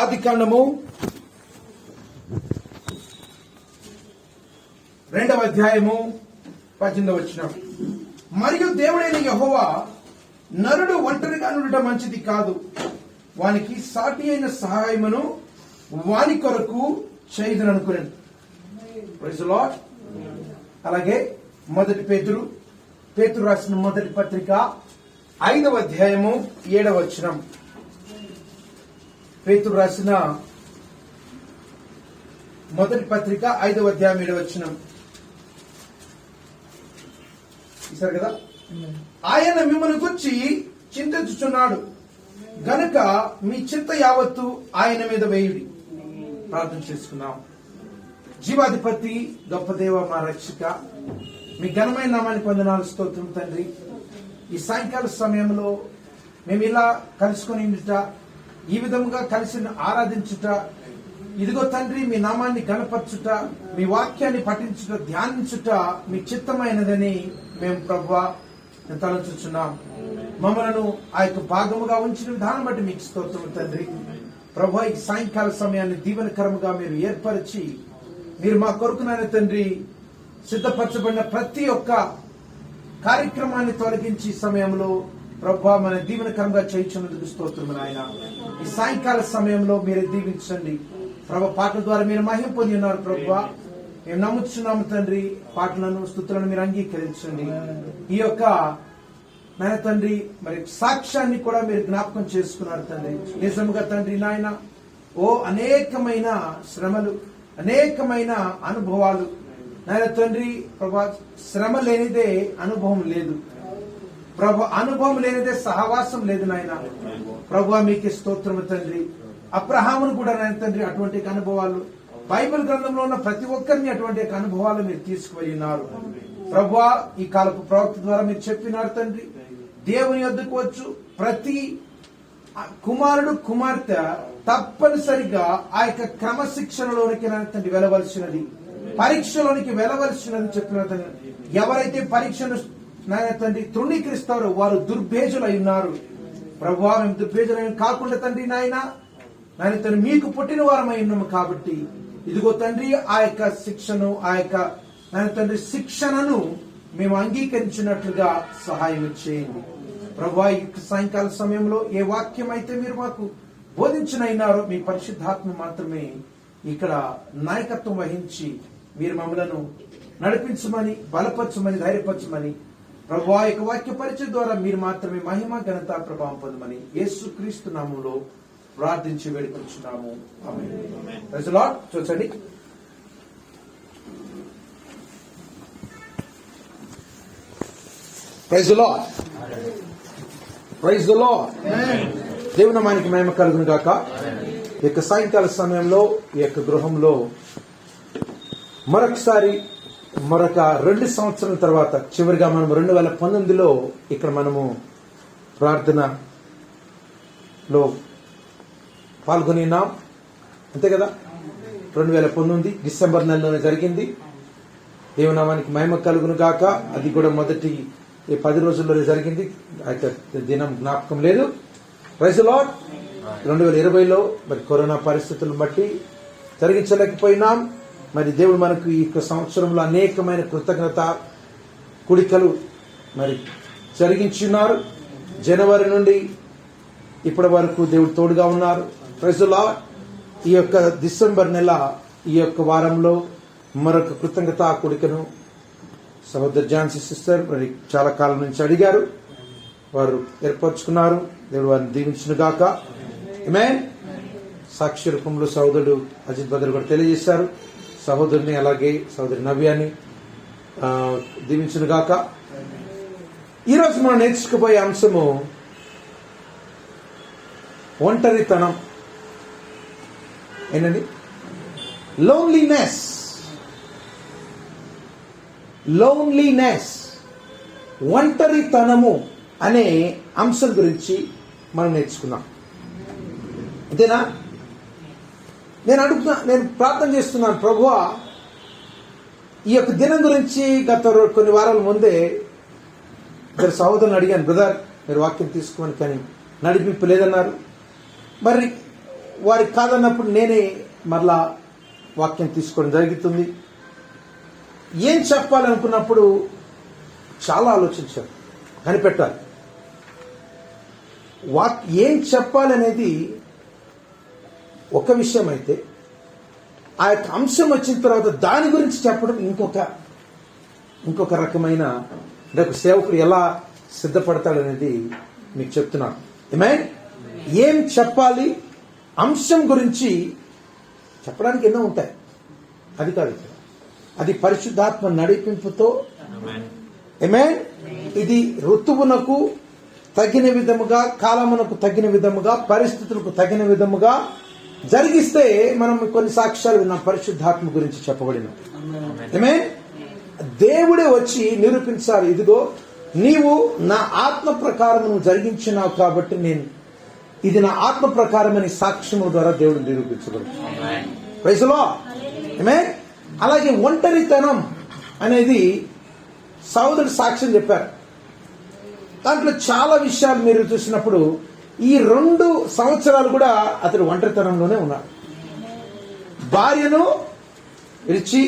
ఆదికాండము 2వ అధ్యాయము 18వ వచనం. మరియు దేవుడైన యెహోవా, నరుడు ఒంటరిగా నుండుట మంచిది కాదు, వానికి సాటి అయిన సహాయమును వాని కొరకు చేయుదుననుకునేది. Praise the lord. అలాగే పేతురు రాసిన మొదటి పత్రిక 5వ అధ్యాయము 7వ వచనం. పేతురు రాసిన మొదటి పత్రిక 5వ అధ్యాయం 7వ వచనం. చూశారు కదా. ఆయన మిమ్మల్ని గురించి చింతించుచున్నాడు గనుక మీ చింత యావత్తు ఆయన మీద వేయుడి. ప్రార్థన చేసుకున్నాం. జీవాధిపతి గొప్ప దేవ, మా రక్షక, మీ ఘనమైన నామానికి వందనాలు, స్తోత్రం తండ్రి. ఈ సాయంకాల సమయంలో మేము ఇలా కలుసుకొని ఈ విధముగా కలిసి ఆరాధించుట, ఇదిగో తండ్రి మీ నామాన్ని గణపరచుట, మీ వాక్యాన్ని పఠించుట, ధ్యానించుట మీ చిత్తమైనదని మేము ప్రభువా తలంచుచున్నాం. మమ్మలను ఆ యొక్క భాగముగా ఉంచిన విధానం బట్టి మీకు స్తోత్రం తండ్రి. ప్రభువా, ఈ సాయంకాల సమయాన్ని దీవెనకరముగా మీరు ఏర్పరిచి మీరు మా కొరకునైన తండ్రి సిద్ధపరచబడిన ప్రతి ఒక్క కార్యక్రమాన్ని తొలగించి సమయంలో ప్రభువా మన దీవెనకరంగా చేయించినందుకు స్తోత్రములు నాయన. ఈ సాయంకాల సమయంలో మీరే దీవించండి ప్రభు. పాటల ద్వారా మీరు మహిమ పొంది ఉన్నారు ప్రభువా, మేము నమ్ముచున్నాము తండ్రి. పాటలను స్తుతులను మీరు అంగీకరించండి. ఈ యొక్క నాయన తండ్రి మరి సాక్ష్యాన్ని కూడా మీరు జ్ఞాపకం చేసుకున్నారు తండ్రి. నిజంగా తండ్రి నాయన, అనేకమైన శ్రమలు, అనేకమైన అనుభవాలు నాయన తండ్రి. ప్రభా, శ్రమ లేనిదే అనుభవం లేదు ప్రభు, అనుభవం లేనిదే సహవాసం లేదు నాయన. ప్రభు మీకు స్తోత్రము తండ్రి. అబ్రహామును కూడా నాయన తండ్రి అటువంటి అనుభవాలు, బైబిల్ గ్రంథంలో ఉన్న ప్రతి ఒక్కరిని అటువంటి అనుభవాలు మీరు తీసుకువెళ్ళినారు ప్రభువా. ఈ కాలపు ప్రవక్త ద్వారా మీరు చెప్పినారు తండ్రి, దేవుని యొద్దకు వచ్చు ప్రతి కుమారుడు కుమార్తె తప్పనిసరిగా ఆ యొక్క క్రమశిక్షణలోనికి తండ్రి వెళ్ళవలసినది, పరీక్షలోనికి వెళ్ళవలసినది చెప్పిన తండ్రి. ఎవరైతే పరీక్షను నాయన తండ్రి తృణీకరిస్తారో వారు దుర్భేజులై ఉన్నారు ప్రభువా. మేము దుర్భేజులైన కాకుండా తండ్రి నాయన తండ్రి మీకు పుట్టిన వారమై ఉన్నాము కాబట్టి ఇదిగో తండ్రి ఆ యొక్క శిక్షను, ఆ యొక్క నాయన తండ్రి శిక్షణను మేము అంగీకరించినట్లుగా సహాయం చేయండి ప్రభువా. ఈ సాయంకాల సమయంలో ఏ వాక్యం అయితే మీరు మాకు బోధించినారో మీ పరిశుద్ధాత్మ మాత్రమే ఇక్కడ నాయకత్వం వహించి మీరు మమ్మలను నడిపించమని, బలపరచమని, ధైర్యపరచమని ప్రభువా. యొక్క వాక్య పరిచయం ద్వారా మీరు మాత్రమే మహిమ, ఘనత, ప్రభావం పొందమని యేసుక్రీస్తు నామములో ప్రార్థించి వేడుకొంచున్నాము. ఆమేన్. Praise the lord. చూడండి, praise the lord, praise the lord. దేవుని నామానికి మహిమ కలుగును గాక. ఈ యొక్క సాయంకాల సమయంలో ఈ యొక్క గృహంలో మరొకసారి మరొక 2 సంవత్సరాల తర్వాత చివరిగా మనం 2019లో ఇక్కడ మనము ప్రార్థనలో పాల్గొనినాం, అంతే కదా. 2019 డిసెంబర్ నెలలోనే జరిగింది. దేవుని నామానికి మహిమ కలుగును గాక. అది కూడా మొదటి 10 రోజుల్లోనే జరిగింది. అయితే దినం జ్ఞాపకం లేదు. Praise the lord. 2020లో మరి కరోనా పరిస్థితులను బట్టి జరిగించలేకపోయినాం. మరి దేవుడు మనకు ఈ సంవత్సరంలో అనేకమైన కృతజ్ఞత కుడికలు మరి జరిగించున్నారు. జనవరి నుండి ఇప్పటి వరకు దేవుడు తోడుగా ఉన్నారు. Praise the Lord. ఈ యొక్క డిసెంబర్ నెల ఈ యొక్క వారంలో మరొక కృతజ్ఞత కుడికను సహోదరు ఝాన్సీ సిస్టర్ మరి చాలా కాలం నుంచి అడిగారు, వారు ఏర్పరచుకున్నారు. దేవుడు వారిని దీవించును గాక. ఆమేన్. సాక్షి రూపంలో సహోదరుడు అజిత్ బదర్ కూడా తెలియజేశారు. సహోదరుని అలాగే సహోదరి నవ్యాన్ని దీవించును గాక. ఈరోజు మనం నేర్చుకోబోయే అంశము ఒంటరితనం. ఏంటండి? లోన్లీనెస్. లోన్లీనెస్, ఒంటరితనము అనే అంశం గురించి మనం నేర్చుకున్నాం. అంతేనా? నేను ప్రార్థన చేస్తున్నాను ప్రభువా, ఈ యొక్క దినం గురించి గత కొన్ని వారాల ముందే ఇద్దరు సహోదరులను అడిగాను, బ్రదర్ మీరు వాక్యం తీసుకోమని, కానీ నడిపింపు లేదన్నారు. మరి వారికి కాదన్నప్పుడు నేనే మరలా వాక్యం తీసుకోవడం జరుగుతుంది. ఏం చెప్పాలనుకున్నప్పుడు చాలా ఆలోచించాను, కనిపెట్టాలి. ఏం చెప్పాలనేది ఒక విషయం అయితే, ఆ యొక్క అంశం వచ్చిన తర్వాత దాని గురించి చెప్పడం ఇంకొక రకమైన, అంటే ఒక సేవకుడు ఎలా సిద్ధపడతాడనేది మీకు చెప్తున్నాను. ఏం చెప్పాలి, అంశం గురించి చెప్పడానికి ఎన్నో ఉంటాయి. అది కాదు, అది పరిశుద్ధాత్మ నడిపింపుతో. ఇది ఋతువునకు తగిన విధముగా, కాలమునకు తగిన విధముగా, పరిస్థితులకు తగిన విధముగా జరిగిస్తే మనం కొన్ని సాక్ష్యాలు విన్నాం పరిశుద్ధాత్మ గురించి చెప్పబడిన. దేవుడే వచ్చి నిరూపించాలి, ఇదిగో నీవు నా ఆత్మ ప్రకారం నువ్వు జరిగించినావు కాబట్టి ఇది నా ఆత్మ ప్రకారమని సాక్ష్యము ద్వారా దేవుడు నిరూపించగలడు. Praise the lord. అలాగే ఒంటరితనం అనేది సహోదరుడు సాక్ష్యం చెప్పారు. దాంట్లో చాలా విషయాలు మీరు చూసినప్పుడు ఈ 2 సంవత్సరాలు కూడా అతడు ఒంటరితనంలోనే ఉన్నాడు. భార్యను విడిచి,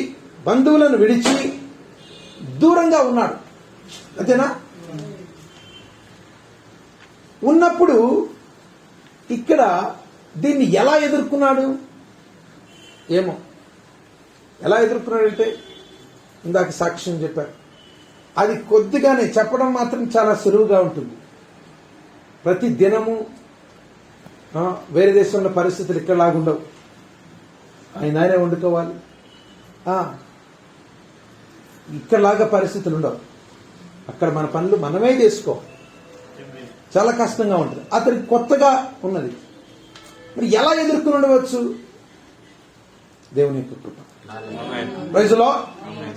బంధువులను విడిచి దూరంగా ఉన్నాడు. అంతేనా? ఉన్నప్పుడు ఇక్కడ దీన్ని ఎలా ఎదుర్కొన్నాడు? ఏమో ఎలా ఎదుర్కొన్నాడంటే ఇందాక సాక్ష్యం చెప్పారు. అది కొద్దిగానే చెప్పడం మాత్రం చాలా సులువుగా ఉంటుంది. ప్రతి దినము వేరే దేశంలో పరిస్థితులు ఇక్కడలాగుండవు. ఆయనే వండుకోవాలి, ఇక్కడలాగా పరిస్థితులు ఉండవు. అక్కడ మన పనులు మనమే చేసుకోవాలి. చాలా కష్టంగా ఉంటుంది. అతనికి కొత్తగా ఉన్నది. మరి ఎలా ఎదుర్కొని ఉండవచ్చు? దేవుని యొక్క కృప. Praise the lord.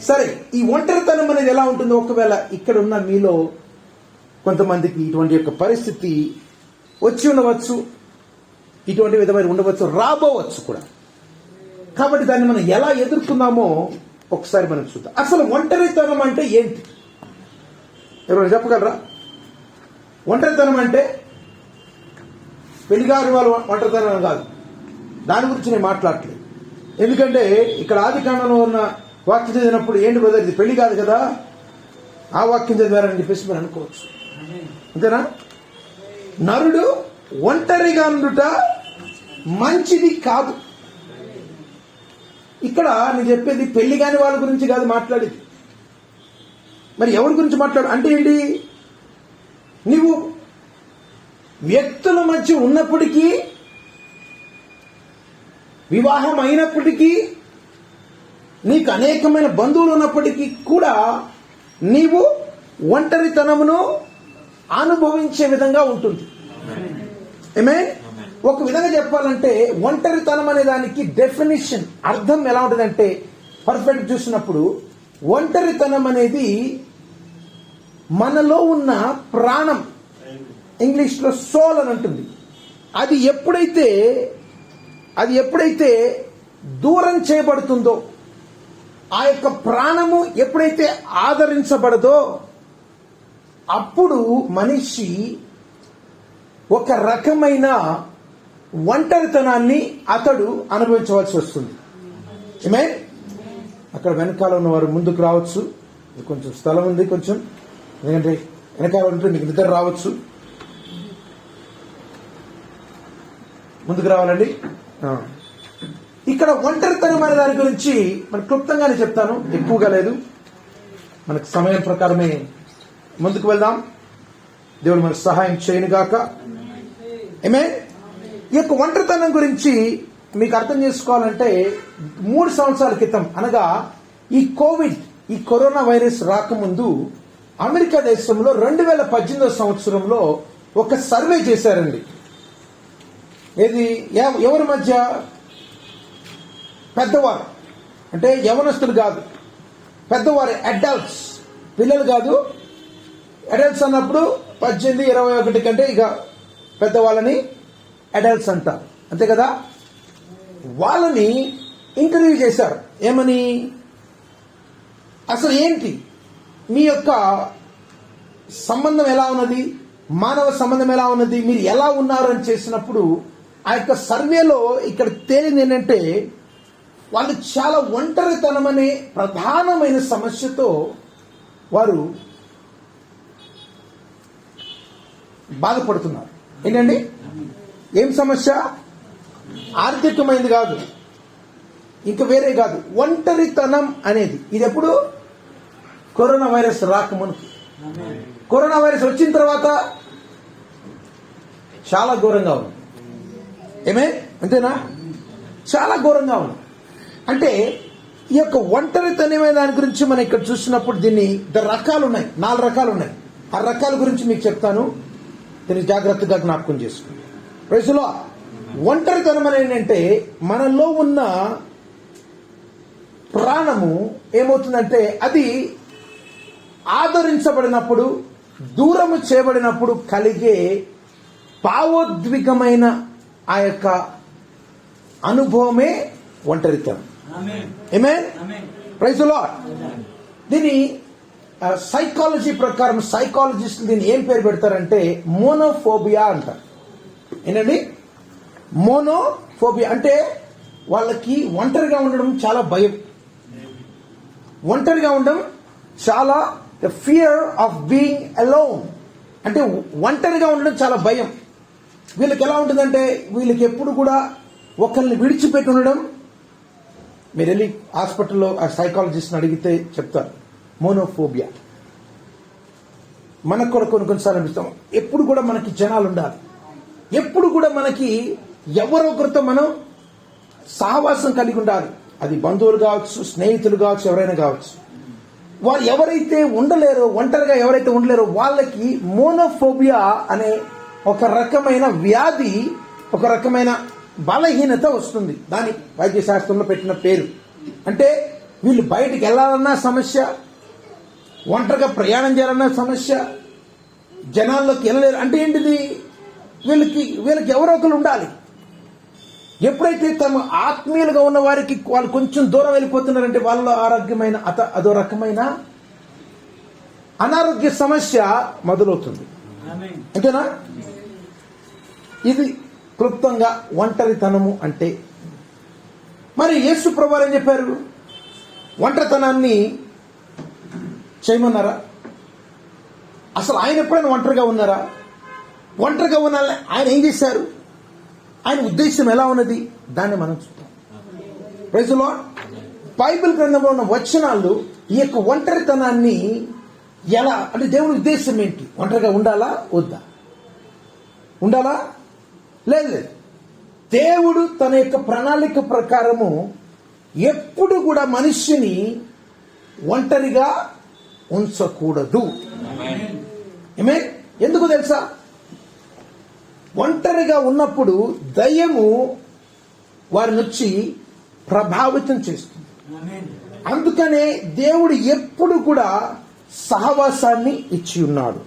సరే, ఈ ఒంటరితనం అనేది ఎలా ఉంటుందో, ఒకవేళ ఇక్కడ ఉన్న మీలో కొంతమందికి ఇటువంటి యొక్క పరిస్థితి వచ్చి ఉండవచ్చు, ఇటువంటి విధమైన ఉండవచ్చు, రాబోవచ్చు కూడా. కాబట్టి దాన్ని మనం ఎలా ఎదుర్కొన్నామో ఒకసారి మనం చూద్దాం. అసలు ఒంటరితనం అంటే ఏంటి? ఎవరైనా చెప్పగలరా? ఒంటరితనం అంటే పెళ్లిగారి వాళ్ళు ఒంటరితనం కాదు. దాని గురించి నేను మాట్లాడట్లేదు. ఎందుకంటే ఇక్కడ ఆదికాండంలో ఉన్న వాక్యం చదివినప్పుడు, ఏంటి బ్రదర్ ఇది పెళ్లి కాదు కదా, ఆ వాక్యం చదివారని చెప్పేసి మీరు అనుకోవచ్చు. అంతేనా? నరుడు ఒంటరిగా ఉండుట మంచిది కాదు. ఇక్కడ నేను చెప్పేది పెళ్లి కాని వాళ్ళ గురించి కాదు మాట్లాడేది. మరి ఎవరి గురించి మాట్లాడు అంటే ఏంటి? నీవు వ్యక్తుల మధ్య ఉన్నప్పటికీ, వివాహం అయినప్పటికీ, నీకు అనేకమైన బంధువులు ఉన్నప్పటికీ కూడా నీవు ఒంటరితనమును అనుభవించే విధంగా ఉంటుంది. ఒక విధంగా చెప్పాలంటే ఒంటరితనం అనే దానికి డెఫినిషన్, అర్థం ఎలా ఉంటుందంటే, పర్ఫెక్ట్ చూసినప్పుడు ఒంటరితనం అనేది మనలో ఉన్న ప్రాణం, ఇంగ్లీష్లో సోల్ అని ఉంటుంది. అది ఎప్పుడైతే దూరం చేయబడుతుందో, ఆ యొక్క ప్రాణము ఎప్పుడైతే ఆదరించబడదో, అప్పుడు మనిషి ఒక రకమైన ఒంటరితనాన్ని అతడు అనుభవించవలసి వస్తుంది. అక్కడ వెనకాల ఉన్నవారు ముందుకు రావచ్చు. కొంచెం స్థలం ఉంది, కొంచెం, ఎందుకంటే వెనకాల ఉంటే మీకు నిద్ర రావచ్చు. ముందుకు రావాలండి. ఇక్కడ ఒంటరితనం అనే దాని గురించి మనం క్లుప్తంగానే చెప్తాను, ఎక్కువగా లేదు. మనకు సమయం ప్రకారమే ముందుకు వెళ్దాం. దేవుడు మనకు సహాయం చేయనుగాక. ఈ యొక్క ఒంటరితనం గురించి మీకు అర్థం చేసుకోవాలంటే 3 సంవత్సరాల క్రితం, అనగా ఈ కరోనా వైరస్ రాకముందు అమెరికా దేశంలో 2018 సంవత్సరంలో ఒక సర్వే చేశారండి. ఏది? ఎవరి మధ్య? పెద్దవారు, అంటే యవనస్తులు కాదు, పెద్దవారు, అడల్ట్స్, పిల్లలు కాదు. అడల్ట్స్ అన్నప్పుడు 18, 21 కంటే ఇక పెద్దవాళ్ళని అడల్ట్స్ అంటారు, అంతే కదా. వాళ్ళని ఇంటర్వ్యూ చేశారు. ఏమని? అసలు ఏంటి మీ యొక్క సంబంధం ఎలా ఉన్నది, మానవ సంబంధం ఎలా ఉన్నది, మీరు ఎలా ఉన్నారు అని చేసినప్పుడు ఆ యొక్క సర్వేలో ఇక్కడ తేలింది ఏంటంటే వాళ్ళు చాలా ఒంటరితనం అనే ప్రధానమైన సమస్యతో వారు బాధపడుతున్నారు. ఏంటండి ఏం సమస్య? ఆర్థికమైనది కాదు, ఇంకా వేరే కాదు, ఒంటరితనం అనేది. ఇది ఎప్పుడు? కరోనా వైరస్ రాకమునుపు. కరోనా వైరస్ వచ్చిన తర్వాత చాలా ఘోరంగా ఉంది. ఏమే అంతేనా? చాలా ఘోరంగా ఉంది. అంటే ఈ యొక్క ఒంటరితనమే దాని గురించి మనం ఇక్కడ చూసినప్పుడు దీన్ని రకాలు ఉన్నాయి, 4 రకాలు ఉన్నాయి. ఆ రకాల గురించి మీకు చెప్తాను, దీన్ని జాగ్రత్తగా జ్ఞాపకం చేసుకోండి. Praise the Lord. ఒంటరితనం అనేది ఏంటంటే మనలో ఉన్న ప్రాణము ఏమవుతుందంటే అది ఆదరించబడినప్పుడు, దూరము చేయబడినప్పుడు కలిగే భావోద్విగమైన ఆ యొక్క అనుభవమే ఒంటరితనం. ఆమేన్. Praise the lord. దీని సైకాలజీ ప్రకారం సైకాలజిస్టులు దీన్ని ఏం పేరు పెడతారంటే మోనోఫోబియా అంటారు. ఏంటండి? మోనోఫోబియా అంటే వాళ్ళకి ఒంటరిగా ఉండడం చాలా భయం. ఒంటరిగా ఉండడం చాలా ఫియర్ ఆఫ్ బీయింగ్ అలోన్. అంటే ఒంటరిగా ఉండడం చాలా భయం. వీళ్ళకి ఎలా ఉంటుందంటే వీళ్ళకి ఎప్పుడు కూడా ఒకరిని విడిచిపెట్టి ఉండడం. మీరు వెళ్ళి హాస్పిటల్లో ఆ సైకాలజిస్ట్ని అడిగితే చెప్తారు మోనోఫోబియా. మనకు కూడా కొన్నిసార్లు అనిపిస్తాం ఎప్పుడు కూడా మనకి జనాలు ఉండాలి, ఎప్పుడు కూడా మనకి ఎవరొకరితో మనం సహవాసం కలిగి ఉండాలి. అది బంధువులు కావచ్చు, స్నేహితులు కావచ్చు, ఎవరైనా కావచ్చు. వారు ఎవరైతే ఉండలేరో, ఒంటరిగా ఎవరైతే ఉండలేరో వాళ్ళకి మోనోఫోబియా అనే ఒక రకమైన వ్యాధి, ఒక రకమైన బలహీనత వస్తుంది. దాని వైద్య శాస్త్రంలో పెట్టిన పేరు. అంటే వీళ్ళు బయటికి వెళ్ళాలన్నా సమస్య, ఒంటరిగా ప్రయాణం చేయాలన్నా సమస్య, జనాల్లోకి వెళ్ళలేరు. అంటే ఏంటిది? వీళ్ళకి ఎవరో ఒకరు ఉండాలి. ఎప్పుడైతే తమ ఆత్మీయులుగా ఉన్న వారికి వాళ్ళు కొంచెం దూరం వెళ్ళిపోతున్నారంటే వాళ్ళ ఆరోగ్యమైన అదో రకమైన అనారోగ్య సమస్య మొదలవుతుంది. అంతేనా? ఇది క్లుప్తంగా ఒంటరితనము అంటే. మరి యేసు ప్రభువు ఏం చెప్పారు? ఒంటరితనాన్ని చేయమన్నారా? అసలు ఆయన ఎప్పుడైనా ఒంటరిగా ఉన్నారా? ఒంటరిగా ఉన్న ఆయన ఏం చేశారు? ఆయన ఉద్దేశం ఎలా ఉన్నది? దాన్ని మనం చూద్దాం. Praise the lord. బైబిల్ గ్రంథంలో ఉన్న వచనాలు ఈ యొక్క ఒంటరితనాన్ని ఎలా, అంటే దేవుని ఉద్దేశం ఏంటి? ఒంటరిగా ఉండాలా వద్దా? ఉండాలా? లేదు. దేవుడు తన యొక్క ప్రణాళిక ప్రకారము ఎప్పుడు కూడా మనిషిని ఒంటరిగా ఉంచకూడదు. ఆమేన్. ఎందుకు తెలుసా? ఒంటరిగా ఉన్నప్పుడు దయ్యము వారిని వచ్చి ప్రభావితం చేస్తుంది. అందుకనే దేవుడు ఎప్పుడు కూడా సహవాసాన్ని ఇచ్చి ఉన్నాడు.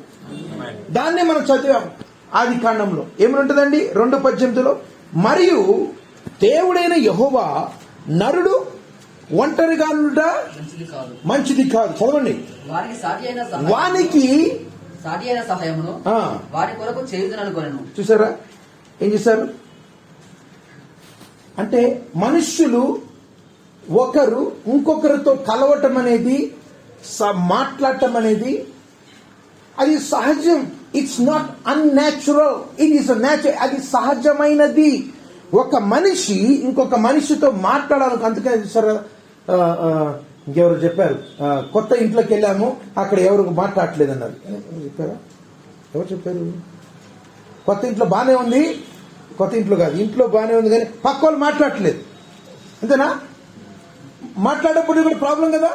దాన్నే మనం చదివాం ఆది కాండంలో. ఏమనుంటుందండి? 2:18 మరియు దేవుడైన యెహోవా నరుడు ఒంటరిగా ఉండుట మంచిది కాదు. చదవండి. వానికి సాటి అయిన సహాయమును వారి కొరకు చేయుదుననుకొనెను. చూసారా ఏం చేశారు? అంటే మనుష్యులు ఒకరు ఇంకొకరితో కలవటం అనేది, మాట్లాడటం అనేది అది సహజం. It's not unnatural, it is natural. అది సహజమైనది. ఒక మనిషి ఇంకొక మనిషితో మాట్లాడాలి. అందుకని చూసారా, ఇంకెవరు చెప్పారు, కొత్త ఇంట్లోకి వెళ్ళాము అక్కడ ఎవరు మాట్లాడట్లేదు అన్నారు. చెప్పారా? ఎవరు చెప్పారు? కొత్త ఇంట్లో బాగానే ఉంది, కొత్త ఇంట్లో కాదు, ఇంట్లో బాగానే ఉంది కానీ పక్క వాళ్ళు మాట్లాడట్లేదు. అంతేనా? మాట్లాడేప్పుడు కూడా ప్రాబ్లం కదా.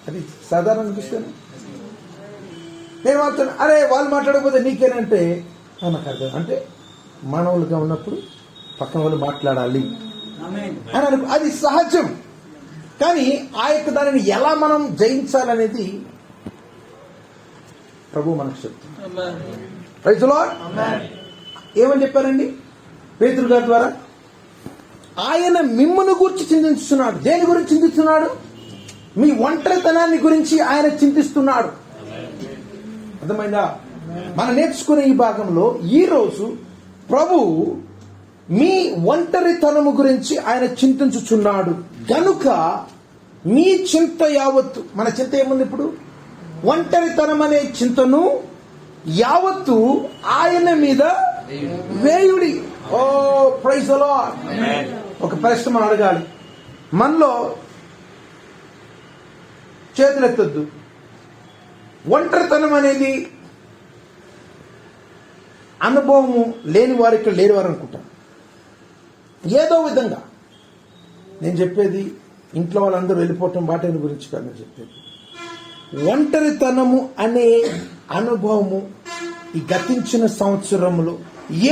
అది సాధారణ అనిపిస్తాను. నేను మాట్లాడు, అరే వాళ్ళు మాట్లాడకపోతే నీకేనంటే నాకు అర్థం. అంటే మానవులుగా ఉన్నప్పుడు పక్కన వాళ్ళు మాట్లాడాలి అని అనుకో, అది సహజం. కానీ ఆ యొక్క దానిని ఎలా మనం జయించాలనేది ప్రభు మనకు చెప్తుంది. Praise the Lord. ఏమని చెప్పారండి పేతురు గారి ద్వారా? ఆయన మిమ్మును గురించి చింతిస్తున్నాడు. దేని గురించి చింతిస్తున్నాడు? మీ ఒంటరితనాన్ని గురించి ఆయన చింతిస్తున్నాడు. అర్థమైందా? మనం నేర్చుకునే ఈ భాగంలో ఈ రోజు ప్రభు మీ ఒంటరితనము గురించి ఆయన చింతించుచున్నాడు గనుక మీ చింత యావత్తు, మన చింత ఏముంది ఇప్పుడు? ఒంటరితనం అనే చింతను యావత్తు ఆయన మీద వేయుడి. ఓ ప్రైజ్ ది లార్డ్. ఒక ప్రశ్న మనం అడగాలి, మనలో చేతులెత్తొద్దు. ఒంటరితనం అనేది అనుభవము లేని వారు ఇక్కడ లేని వారు అనుకుంటారు. ఏదో విధంగా నేను చెప్పేది ఇంట్లో వాళ్ళందరూ వెళ్ళిపోవటం వాటి గురించి కాదు నేను చెప్పేది. ఒంటరితనము అనే అనుభవము ఈ గతించిన సంవత్సరములో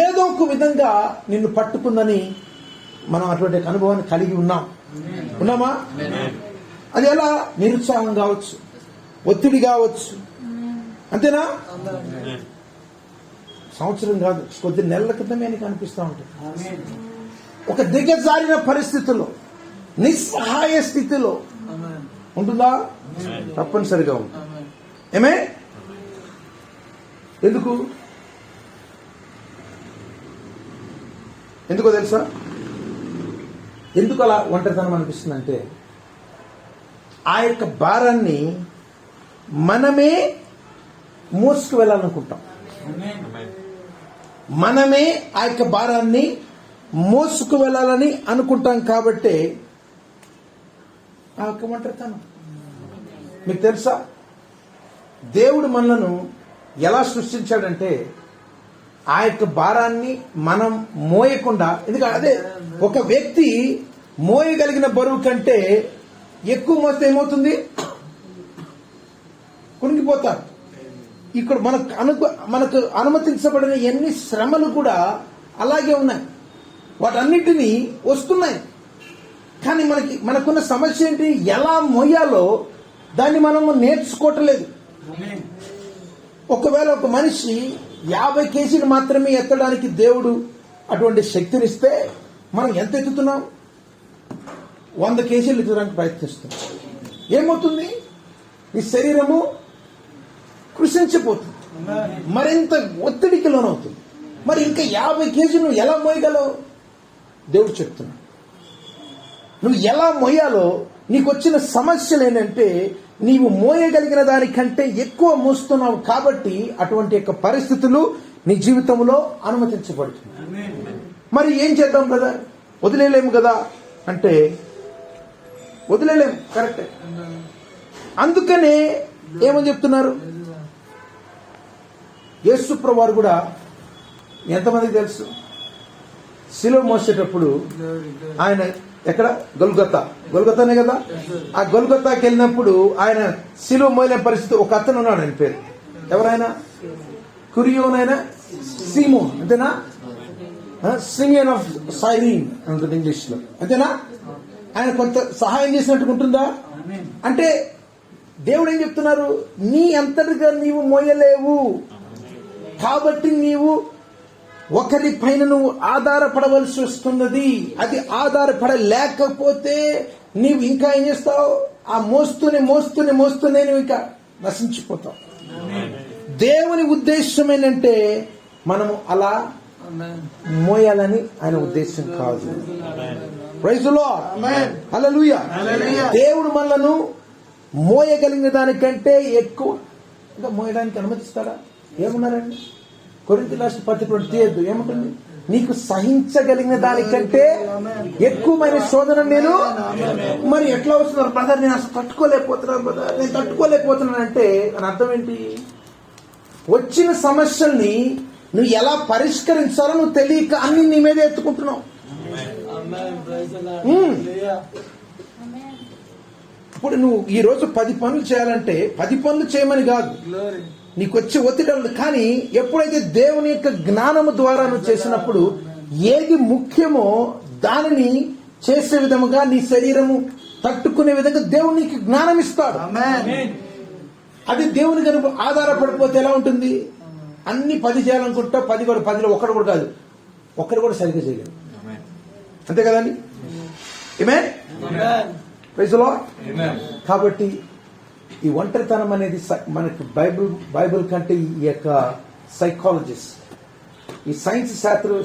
ఏదో ఒక విధంగా నిన్ను పట్టుకుందని మనం అటువంటి అనుభవాన్ని కలిగి ఉన్నామా? అది ఎలా? నిరుత్సాహం కావచ్చు, ఒత్తిడి కావచ్చు, అంతేనా? సంవత్సరం కాదు, కొద్ది నెలల క్రితమే నీకు అనిపిస్తూ ఉంటుంది. ఒక దిగజారిన పరిస్థితిలో, నిస్సహాయ స్థితిలో ఉంటుందా? తప్పనిసరిగా ఉంటుంది. ఏమే? ఎందుకో తెలుసా? ఎందుకు అలా ఒంటరితనం అనిపిస్తుందంటే ఆ యొక్క భారాన్ని మనమే మోసుకు వెళ్ళాలనుకుంటాం. మనమే ఆ యొక్క భారాన్ని మోసుకు వెళ్ళాలని అనుకుంటాం. కాబట్టి ఆ యొక్క ఒంటరితనం. మీకు తెలుసా, దేవుడు మనలను ఎలా సృష్టించాడంటే ఆ యొక్క భారాన్ని మనం మోయకుండా, ఎందుకంటే అదే ఒక వ్యక్తి మోయగలిగిన బరువు కంటే ఎక్కువ మోస్తే ఏమవుతుంది? కునిగిపోతారు. ఇక్కడ మనకు అనుమతించబడిన ఎన్ని శ్రమలు కూడా అలాగే ఉన్నాయి, వాటన్నిటినీ వస్తున్నాయి. కానీ మనకున్న సమస్య ఏంటి? ఎలా మోయాలో దాన్ని మనము నేర్చుకోవట్లేదు. ఒకవేళ ఒక మనిషి 50 కేజీలు మాత్రమే ఎత్తడానికి దేవుడు అటువంటి శక్తినిస్తే మనం ఎంత ఎత్తుతున్నాం? 100 కేజీలు ఎత్తడానికి ప్రయత్నిస్తున్నాం. ఏమవుతుంది? ఈ శరీరము కృషించిపోతుంది, మరింత ఒత్తిడికి లోనవుతుంది. మరి ఇంకా 50 కేజీలు ఎలా మోయగలవు? దేవుడు చెప్తున్నాడు, నువ్వు ఎలా మోయాలో. నీకు వచ్చిన సమస్యలు ఏంటంటే నీవు మోయగలిగిన దానికంటే ఎక్కువ మోస్తున్నావు. కాబట్టి అటువంటి యొక్క పరిస్థితులు నీ జీవితంలో అనుమతించబడుతుంది. మరి ఏం చేద్దాం కదా? వదిలేలేము కదా అంటే వదిలేలేము, కరెక్టే. అందుకనే ఏమని చెప్తున్నారు? యేసుప్రభువు వారు కూడా, ఎంతమందికి తెలుసు, శిలువ మోసేటప్పుడు ఆయన ఎక్కడ? గొల్గొతానే కదా. ఆ గొల్గొతాకి వెళ్ళినప్పుడు ఆయన శిలువ మోయలేని పరిస్థితి. ఒక అతను ఉన్నాడు, ఆయన పేరు ఎవరైనా కురియోనైనా సీమోన్, అంతేనా? సిమియన్ ఆఫ్ సైరీన్ అంటుంది ఇంగ్లీష్ లో, అంతేనా? ఆయన కొంత సహాయం చేసినట్టు ఉంటుందా? అంటే దేవుడు ఏం చెప్తున్నారు? నీ అంతటిగా నీవు మోయలేవు కాబట్టి నీవు ఒకరి పైన నువ్వు ఆధారపడవలసి వస్తున్నది. అది ఆధారపడలేకపోతే నీవు ఇంకా ఏం చేస్తావు? ఆ మోస్తూనే నువ్వు ఇంకా నశించిపోతావు. దేవుని ఉద్దేశం ఏంటంటే మనము అలా మోయాలని ఆయన ఉద్దేశం కాదు. Praise the lord. హల్లెలూయా. దేవుడు మనలను మోయగలిగిన దానికంటే ఎక్కువ ఇంకా మోయడానికి అనుమతిస్తాడా? ఏమన్నారండి? కొరింథీ రాసిన పత్రిక తీయద్దు, ఏముంటుంది? నీకు సహించగలిగిన దానికంటే ఎక్కువమైన శోధన నేను. మరి ఎట్లా వస్తున్నారు బ్రదర్? నేను అసలు తట్టుకోలేకపోతున్నాను బ్రదర్, నేను తట్టుకోలేకపోతున్నాను అంటే అని అర్థం ఏంటి? వచ్చిన సమస్యల్ని నువ్వు ఎలా పరిష్కరించాలో నువ్వు తెలియక అన్ని నీ మీద ఎత్తుకుంటున్నావు. ఇప్పుడు నువ్వు ఈ రోజు 10 పనులు చేయాలంటే 10 పనులు చేయమని కాదు, నీకు వచ్చే ఒత్తిడి. కానీ ఎప్పుడైతే దేవుని యొక్క జ్ఞానము ద్వారా నువ్వు చేసినప్పుడు ఏది ముఖ్యమో దానిని చేసే విధముగా నీ శరీరము తట్టుకునే విధంగా దేవుడు నీకు జ్ఞానం ఇస్తాడు. అది దేవుని కనుక ఆధారపడిపోతే ఎలా ఉంటుంది? అన్ని 10 చేయాలనుకుంటా 10 కూడా 10లో ఒక్కడు కూడా కాదు, ఒక్కడు కూడా సరిగ్గా చేయలేదు. అంతే కదండి? ఆమేన్. Praise the lord. కాబట్టి ఈ ఒంటరితనం అనేది మనకి బైబిల్ కంటే ఈ యొక్క సైకాలజిస్ట్, ఈ సైన్స్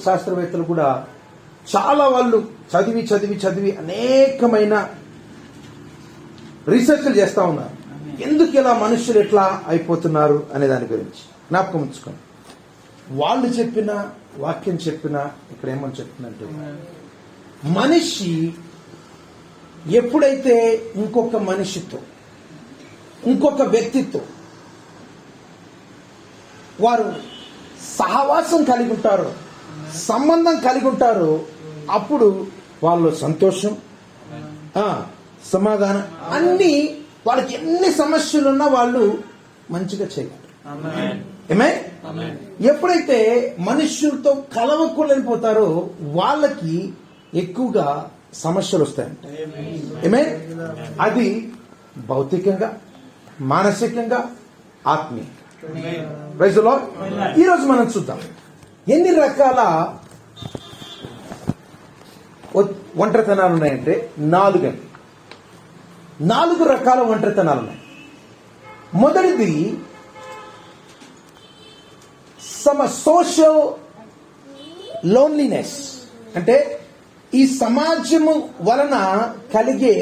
శాస్త్రవేత్తలు కూడా చాలా వాళ్ళు చదివి అనేకమైన రీసెర్చ్లు చేస్తా ఉన్నారు. ఎందుకు ఇలా మనుషులు ఎట్లా అయిపోతున్నారు అనే దాని గురించి జ్ఞాపకం ఉంచుకోండి. వాళ్ళు చెప్పిన వాక్యం చెప్పిన ఇక్కడ ఏమని చెప్తుందంటే, మనిషి ఎప్పుడైతే ఇంకొక మనిషితో, ఇంకొక వ్యక్తితో వారు సహవాసం కలిగి ఉంటారో, సంబంధం కలిగి ఉంటారో, అప్పుడు వాళ్ళు సంతోషం, సమాధానం, అన్ని వాళ్ళకి ఎన్ని సమస్యలున్నా వాళ్ళు మంచిగా చేయగలరు. ఏమే? ఎప్పుడైతే మనుష్యులతో కలవకూడనిపోతారో వాళ్ళకి ఎక్కువగా సమస్యలు వస్తాయంట. ఏమే? అది భౌతికంగా, మానసికంగా, ఆత్మీయంగా. Praise the Lord. ఈరోజు మనం చూద్దాం ఎన్ని రకాల ఒంటరితనాలు ఉన్నాయంటే 4 రకాల ఒంటరితనాలు ఉన్నాయి. మొదటిది సోషల్ లోన్లీనెస్, అంటే ఈ సమాజము వలన కలిగే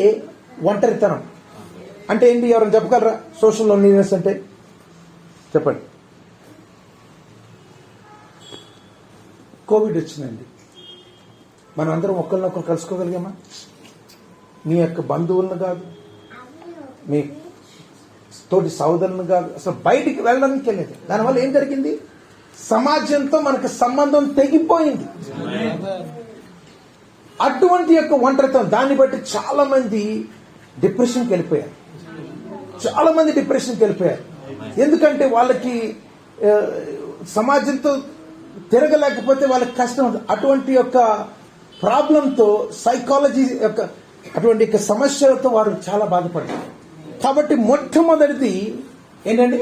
ఒంటరితనం. అంటే ఏంటి? ఎవరైనా చెప్పగలరా సోషల్ లోన్లీనెస్ అంటే? చెప్పండి. కోవిడ్ వచ్చిందండి, మనం అందరం ఒకరినొకరు కలుసుకోగలిగామా? మీ యొక్క బంధువులను కాదు, మీ తోటి సోదరులను కాదు, అసలు బయటికి వెళ్ళడానికి వెళ్ళలేదు. దానివల్ల ఏం జరిగింది? సమాజంతో మనకు సంబంధం తెగిపోయింది. అటువంటి యొక్క ఒంటరితనం, దాన్ని బట్టి చాలా మంది డిప్రెషన్కి వెళ్ళిపోయారు. ఎందుకంటే వాళ్ళకి సమాజంతో తిరగలేకపోతే వాళ్ళకి కష్టం ఉంది. అటువంటి యొక్క ప్రాబ్లంతో, సైకాలజీ యొక్క అటువంటి యొక్క సమస్యలతో వారు చాలా బాధపడ్డారు. కాబట్టి మొట్టమొదటిది ఏంటండి?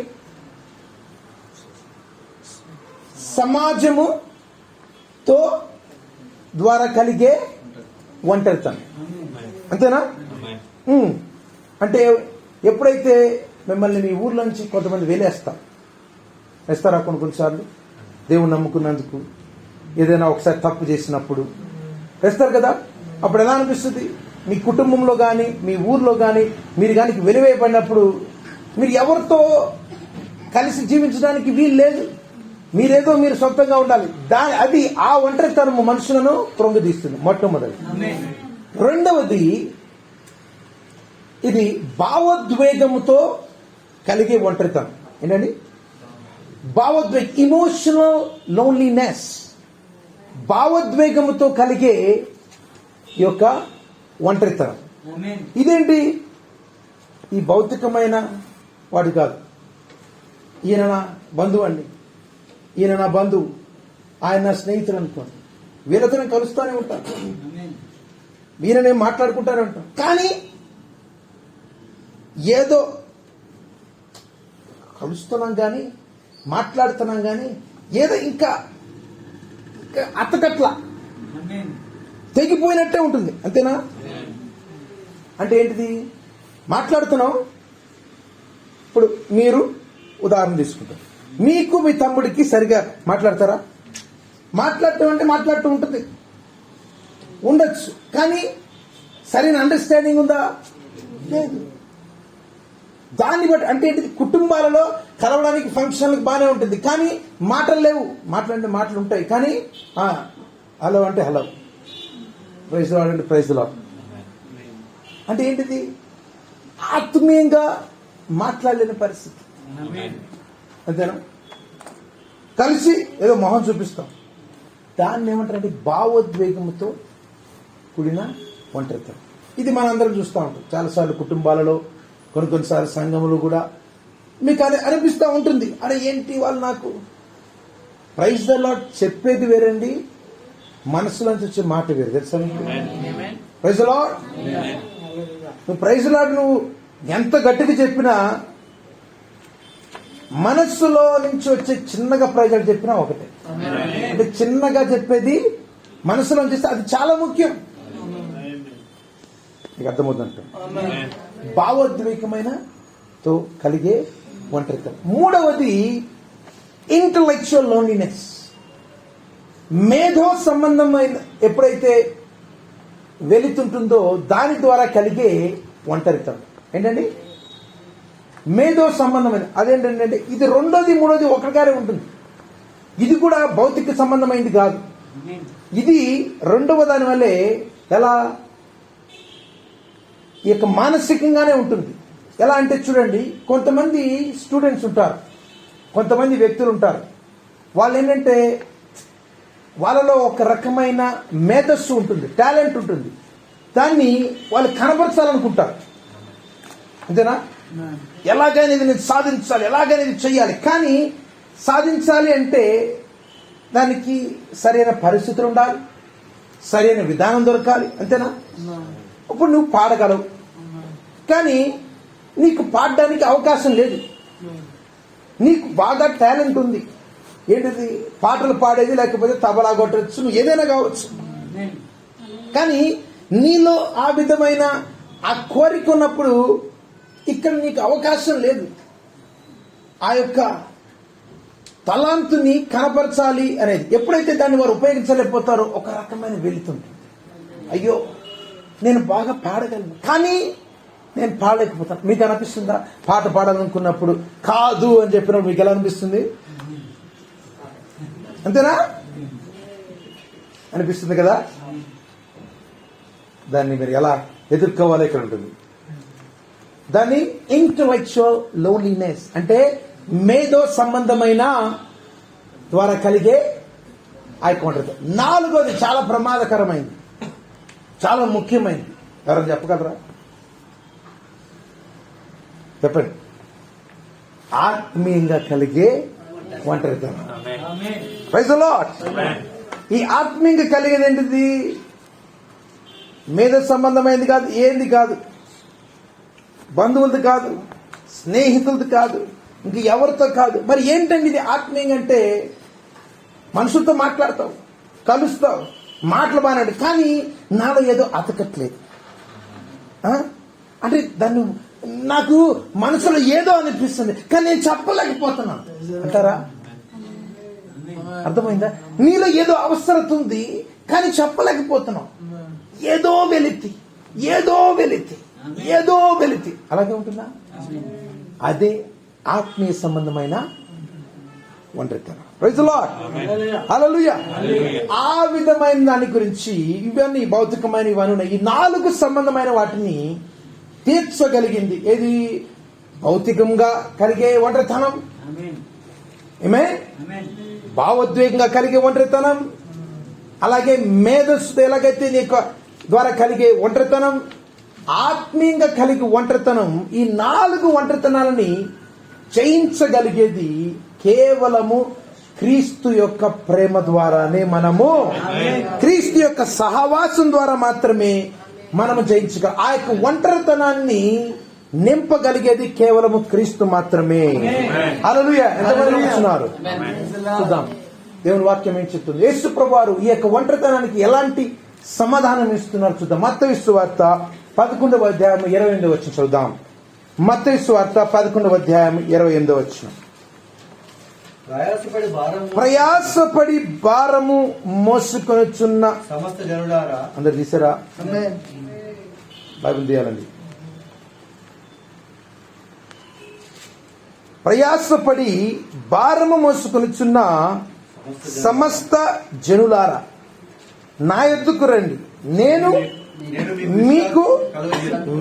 సమాజముతో ద్వారా కలిగే ఒంటరితనం. అంతేనా? అంటే ఎప్పుడైతే మిమ్మల్ని మీ ఊర్లో నుంచి కొంతమంది వేస్తారా కొన్నిసార్లు దేవుని నమ్ముకున్నందుకు, ఏదైనా ఒకసారి తప్పు చేసినప్పుడు వేస్తారు కదా. అప్పుడు ఎలా అనిపిస్తుంది? మీ కుటుంబంలో కానీ, మీ ఊర్లో కానీ మీరు కానీ వెలివేయబడినప్పుడు మీరు ఎవరితో కలిసి జీవించడానికి వీలు లేదు. మీరేదో మీరు సొంతంగా ఉండాలి. అది ఆ ఒంటరితనము మనుషులను కృంగదీస్తుంది. మొట్టమొదటి. రెండవది, ఇది భావోద్వేగముతో కలిగే ఒంటరితనం. ఏంటండి? ఇమోషనల్ లోన్లీనెస్, భావోద్వేగముతో కలిగే ఈ యొక్క ఒంటరితనం. ఇదేంటి? ఈ భౌతికమైన వాడు కాదు. ఈయన నా బంధువు అండి, ఈయన నా బంధువు, ఆయన నా స్నేహితుడు అనుకోండి, వీళ్ళతో నేను కలుస్తూనే ఉంటాను, వీళ్ళనే మాట్లాడుకుంటానే ఉంటాను. కానీ ఏదో కలుస్తున్నాం కానీ, మాట్లాడుతున్నాం కానీ, ఏదో ఇంకా అతకట్లా తెగిపోయినట్టే ఉంటుంది. అంతేనా? అంటే ఏంటిది? మాట్లాడుతున్నాం. ఇప్పుడు మీరు ఉదాహరణ తీసుకుంటారు, మీకు మీ తమ్ముడికి సరిగా మాట్లాడతారా? మాట్లాడటం అంటే మాట్లాడుతూ ఉంటుంది, ఉండొచ్చు, కానీ సరైన అండర్స్టాండింగ్ ఉందా? లేదు. దాన్ని బట్టి అంటే ఏంటిది? కుటుంబాలలో కలవడానికి, ఫంక్షన్లకు బాగానే ఉంటుంది, కానీ మాటలు లేవు. మాటలంటే మాటలు ఉంటాయి, కానీ హలో అంటే హలో, ప్రైజ్ లార్డ్ అంటే ప్రైజ్ లార్డ్. అంటే ఏంటిది? ఆత్మీయంగా మాట్లాడలేని పరిస్థితి. అంతేనా? కలిసి ఏదో మొహం చూపిస్తాం. దాన్ని ఏమంటారంటే భావోద్వేగంతో కూడిన ఒంటరితనం. ఇది మనందరం చూస్తూ ఉంటాం చాలాసార్లు కుటుంబాలలో, కొన్నిసార్లు సంఘములు కూడా. మీకు అది అనిపిస్తూ ఉంటుంది, అరే ఏంటి వాళ్ళు నాకు ప్రైజ్ ద లార్డ్ చెప్పేది వేరండి, మనసులోంచి వచ్చే మాట వేరు. తెలుసా? Praise the Lord. నువ్వు ప్రైజ్ ద లార్డ్ నువ్వు ఎంత గట్టిగా చెప్పినా, మనస్సులో నుంచి వచ్చే చిన్నగా ప్రజలు చెప్పినా ఒకటే. అంటే చిన్నగా చెప్పేది మనసులో చేస్తే అది చాలా ముఖ్యం. నీకు అర్థమవుతుందంట. భావోద్వేగమైన తో కలిగే ఒంటరితనం. మూడవది ఇంటలెక్చువల్ లోన్లీనెస్. మేధో సంబంధమైన ఎప్పుడైతే వెళుతుంటుందో దాని ద్వారా కలిగే ఒంటరితనం ఏంటండి? మేధో సంబంధమైన అదేంటంటే ఇది రెండోది మూడోది ఒకటిగానే ఉంటుంది. ఇది కూడా భౌతిక సంబంధమైనది కాదు. ఇది రెండవ దాని వల్లే ఎలా ఈ యొక్క మానసికంగానే ఉంటుంది. ఎలా అంటే చూడండి, కొంతమంది స్టూడెంట్స్ ఉంటారు, కొంతమంది వ్యక్తులు ఉంటారు. వాళ్ళు ఏంటంటే వాళ్ళలో ఒక రకమైన మేధస్సు ఉంటుంది, టాలెంట్ ఉంటుంది. దాన్ని వాళ్ళు కనబరచాలనుకుంటారు. అంతేనా? ఎలాగైనా ఇది నేను సాధించాలి, ఎలాగైనా ఇది చెయ్యాలి. కానీ సాధించాలి అంటే దానికి సరైన పరిస్థితులు ఉండాలి, సరైన విధానం దొరకాలి. అంతేనా? ఇప్పుడు నువ్వు పాడగలవు, కానీ నీకు పాడడానికి అవకాశం లేదు. నీకు బాగా టాలెంట్ ఉంది, ఏంటిది? పాటలు పాడేది, లేకపోతే తబలా కొట్టచ్చు, నువ్వు ఏదైనా కావచ్చు. కానీ నీలో ఆ విధమైన ఆ కోరిక ఉన్నప్పుడు ఇక్కడ నీకు అవకాశం లేదు. ఆ యొక్క తలాంతుని కనపరచాలి అనేది ఎప్పుడైతే దాన్ని వారు ఉపయోగించలేకపోతారో ఒక రకమైన వెళుతుంది. అయ్యో నేను బాగా పాడగలను, కానీ నేను పాడలేకపోతాను. మీకు అనిపిస్తుందా? పాట పాడాలనుకున్నప్పుడు కాదు అని చెప్పినప్పుడు మీకు ఎలా అనిపిస్తుంది? అంతేనా? అనిపిస్తుంది కదా? దాన్ని మీరు ఎలా ఎదుర్కోవాలి ఇక్కడ ఉంటుంది. దాన్ని ఇంటలెక్చువల్ లోన్లీనెస్ అంటే మేధో సంబంధమైన ద్వారా కలిగే ఐకాంట్రత. నాలుగోది చాలా ప్రమాదకరమైంది, చాలా ముఖ్యమైనది. ఎవరైనా చెప్పగలరా? చెప్పండి. ఆత్మీయంగా కలిగే ఒంటరితనం. Praise the Lord. ఈ ఆత్మీయంగా కలిగేది ఏంటిది? మేధ సంబంధమైనది కాదు, ఏంది కాదు, బంధువులది కాదు, స్నేహితులది కాదు, ఇంక ఎవరితో కాదు. మరి ఏంటండి ఇది ఆత్మీయంగా అంటే? మనుషులతో మాట్లాడతావు, కలుస్తావు, మాటలు బాగానే, కానీ నాలో ఏదో అతకట్లేదు. అంటే దాన్ని నాకు మనసులో ఏదో అనిపిస్తుంది, కానీ నేను చెప్పలేకపోతున్నాను అంటారా? అర్థమైందా? నీలో ఏదో అవసరత ఉంది, కానీ చెప్పలేకపోతున్నావు. ఏదో వెలితి, ఏదో వెలితి, ఏదో వెలితి, అలాగే ఉంటుందా? అదే ఆత్మీయ సంబంధమైన ఒంటరితనం. Praise the lord. హల్లెలూయా. ఆ విధమైన దాని గురించి ఇవన్నీ భౌతికమైన ఇవన్నీ ఈ నాలుగు సంబంధమైన వాటిని తీర్చగలిగింది ఏది? భౌతికంగా కలిగే ఒంటరితనం, భావోద్వేగంగా కలిగే ఒంటరితనం, అలాగే మేధస్సు ఎలాగైతే నీకు ద్వారా కలిగే ఒంటరితనం, ఆత్మీయంగా కలిగే ఒంటరితనం. ఈ నాలుగు ఒంటరితనాలని జయించగలిగేది కేవలము క్రీస్తు యొక్క ప్రేమ ద్వారానే. మనము క్రీస్తు యొక్క సహవాసం ద్వారా మాత్రమే మనము జయించగలం. ఆ యొక్క ఒంటరితనాన్ని నింపగలిగేది కేవలము క్రీస్తు మాత్రమే. హల్లెలూయా. ఎంతమంది కూర్చున్నారు? చూద్దాం దేవుని వాక్యం ఏం చెప్తుంది. యేసు ప్రభువారు ఈ యొక్క ఒంటరితనానికి ఎలాంటి సమాధానం ఇస్తున్నారు చూద్దాం. మత్తయి సువార్త 11వ అధ్యాయం 28వ వచనం చూద్దాం. మత్తయి సువార్త 11వ అధ్యాయం 28వ వచనం. ప్రయాసపడి భారము మోసుకొనుచున్న సమస్త జనులారా. అందరు తీసారా? బైబిల్ తీయాలండి. ప్రయాసపడి భారము మోసుకొనుచున్న సమస్త జనులారా నా యొద్దకు రండి, నేను మీకు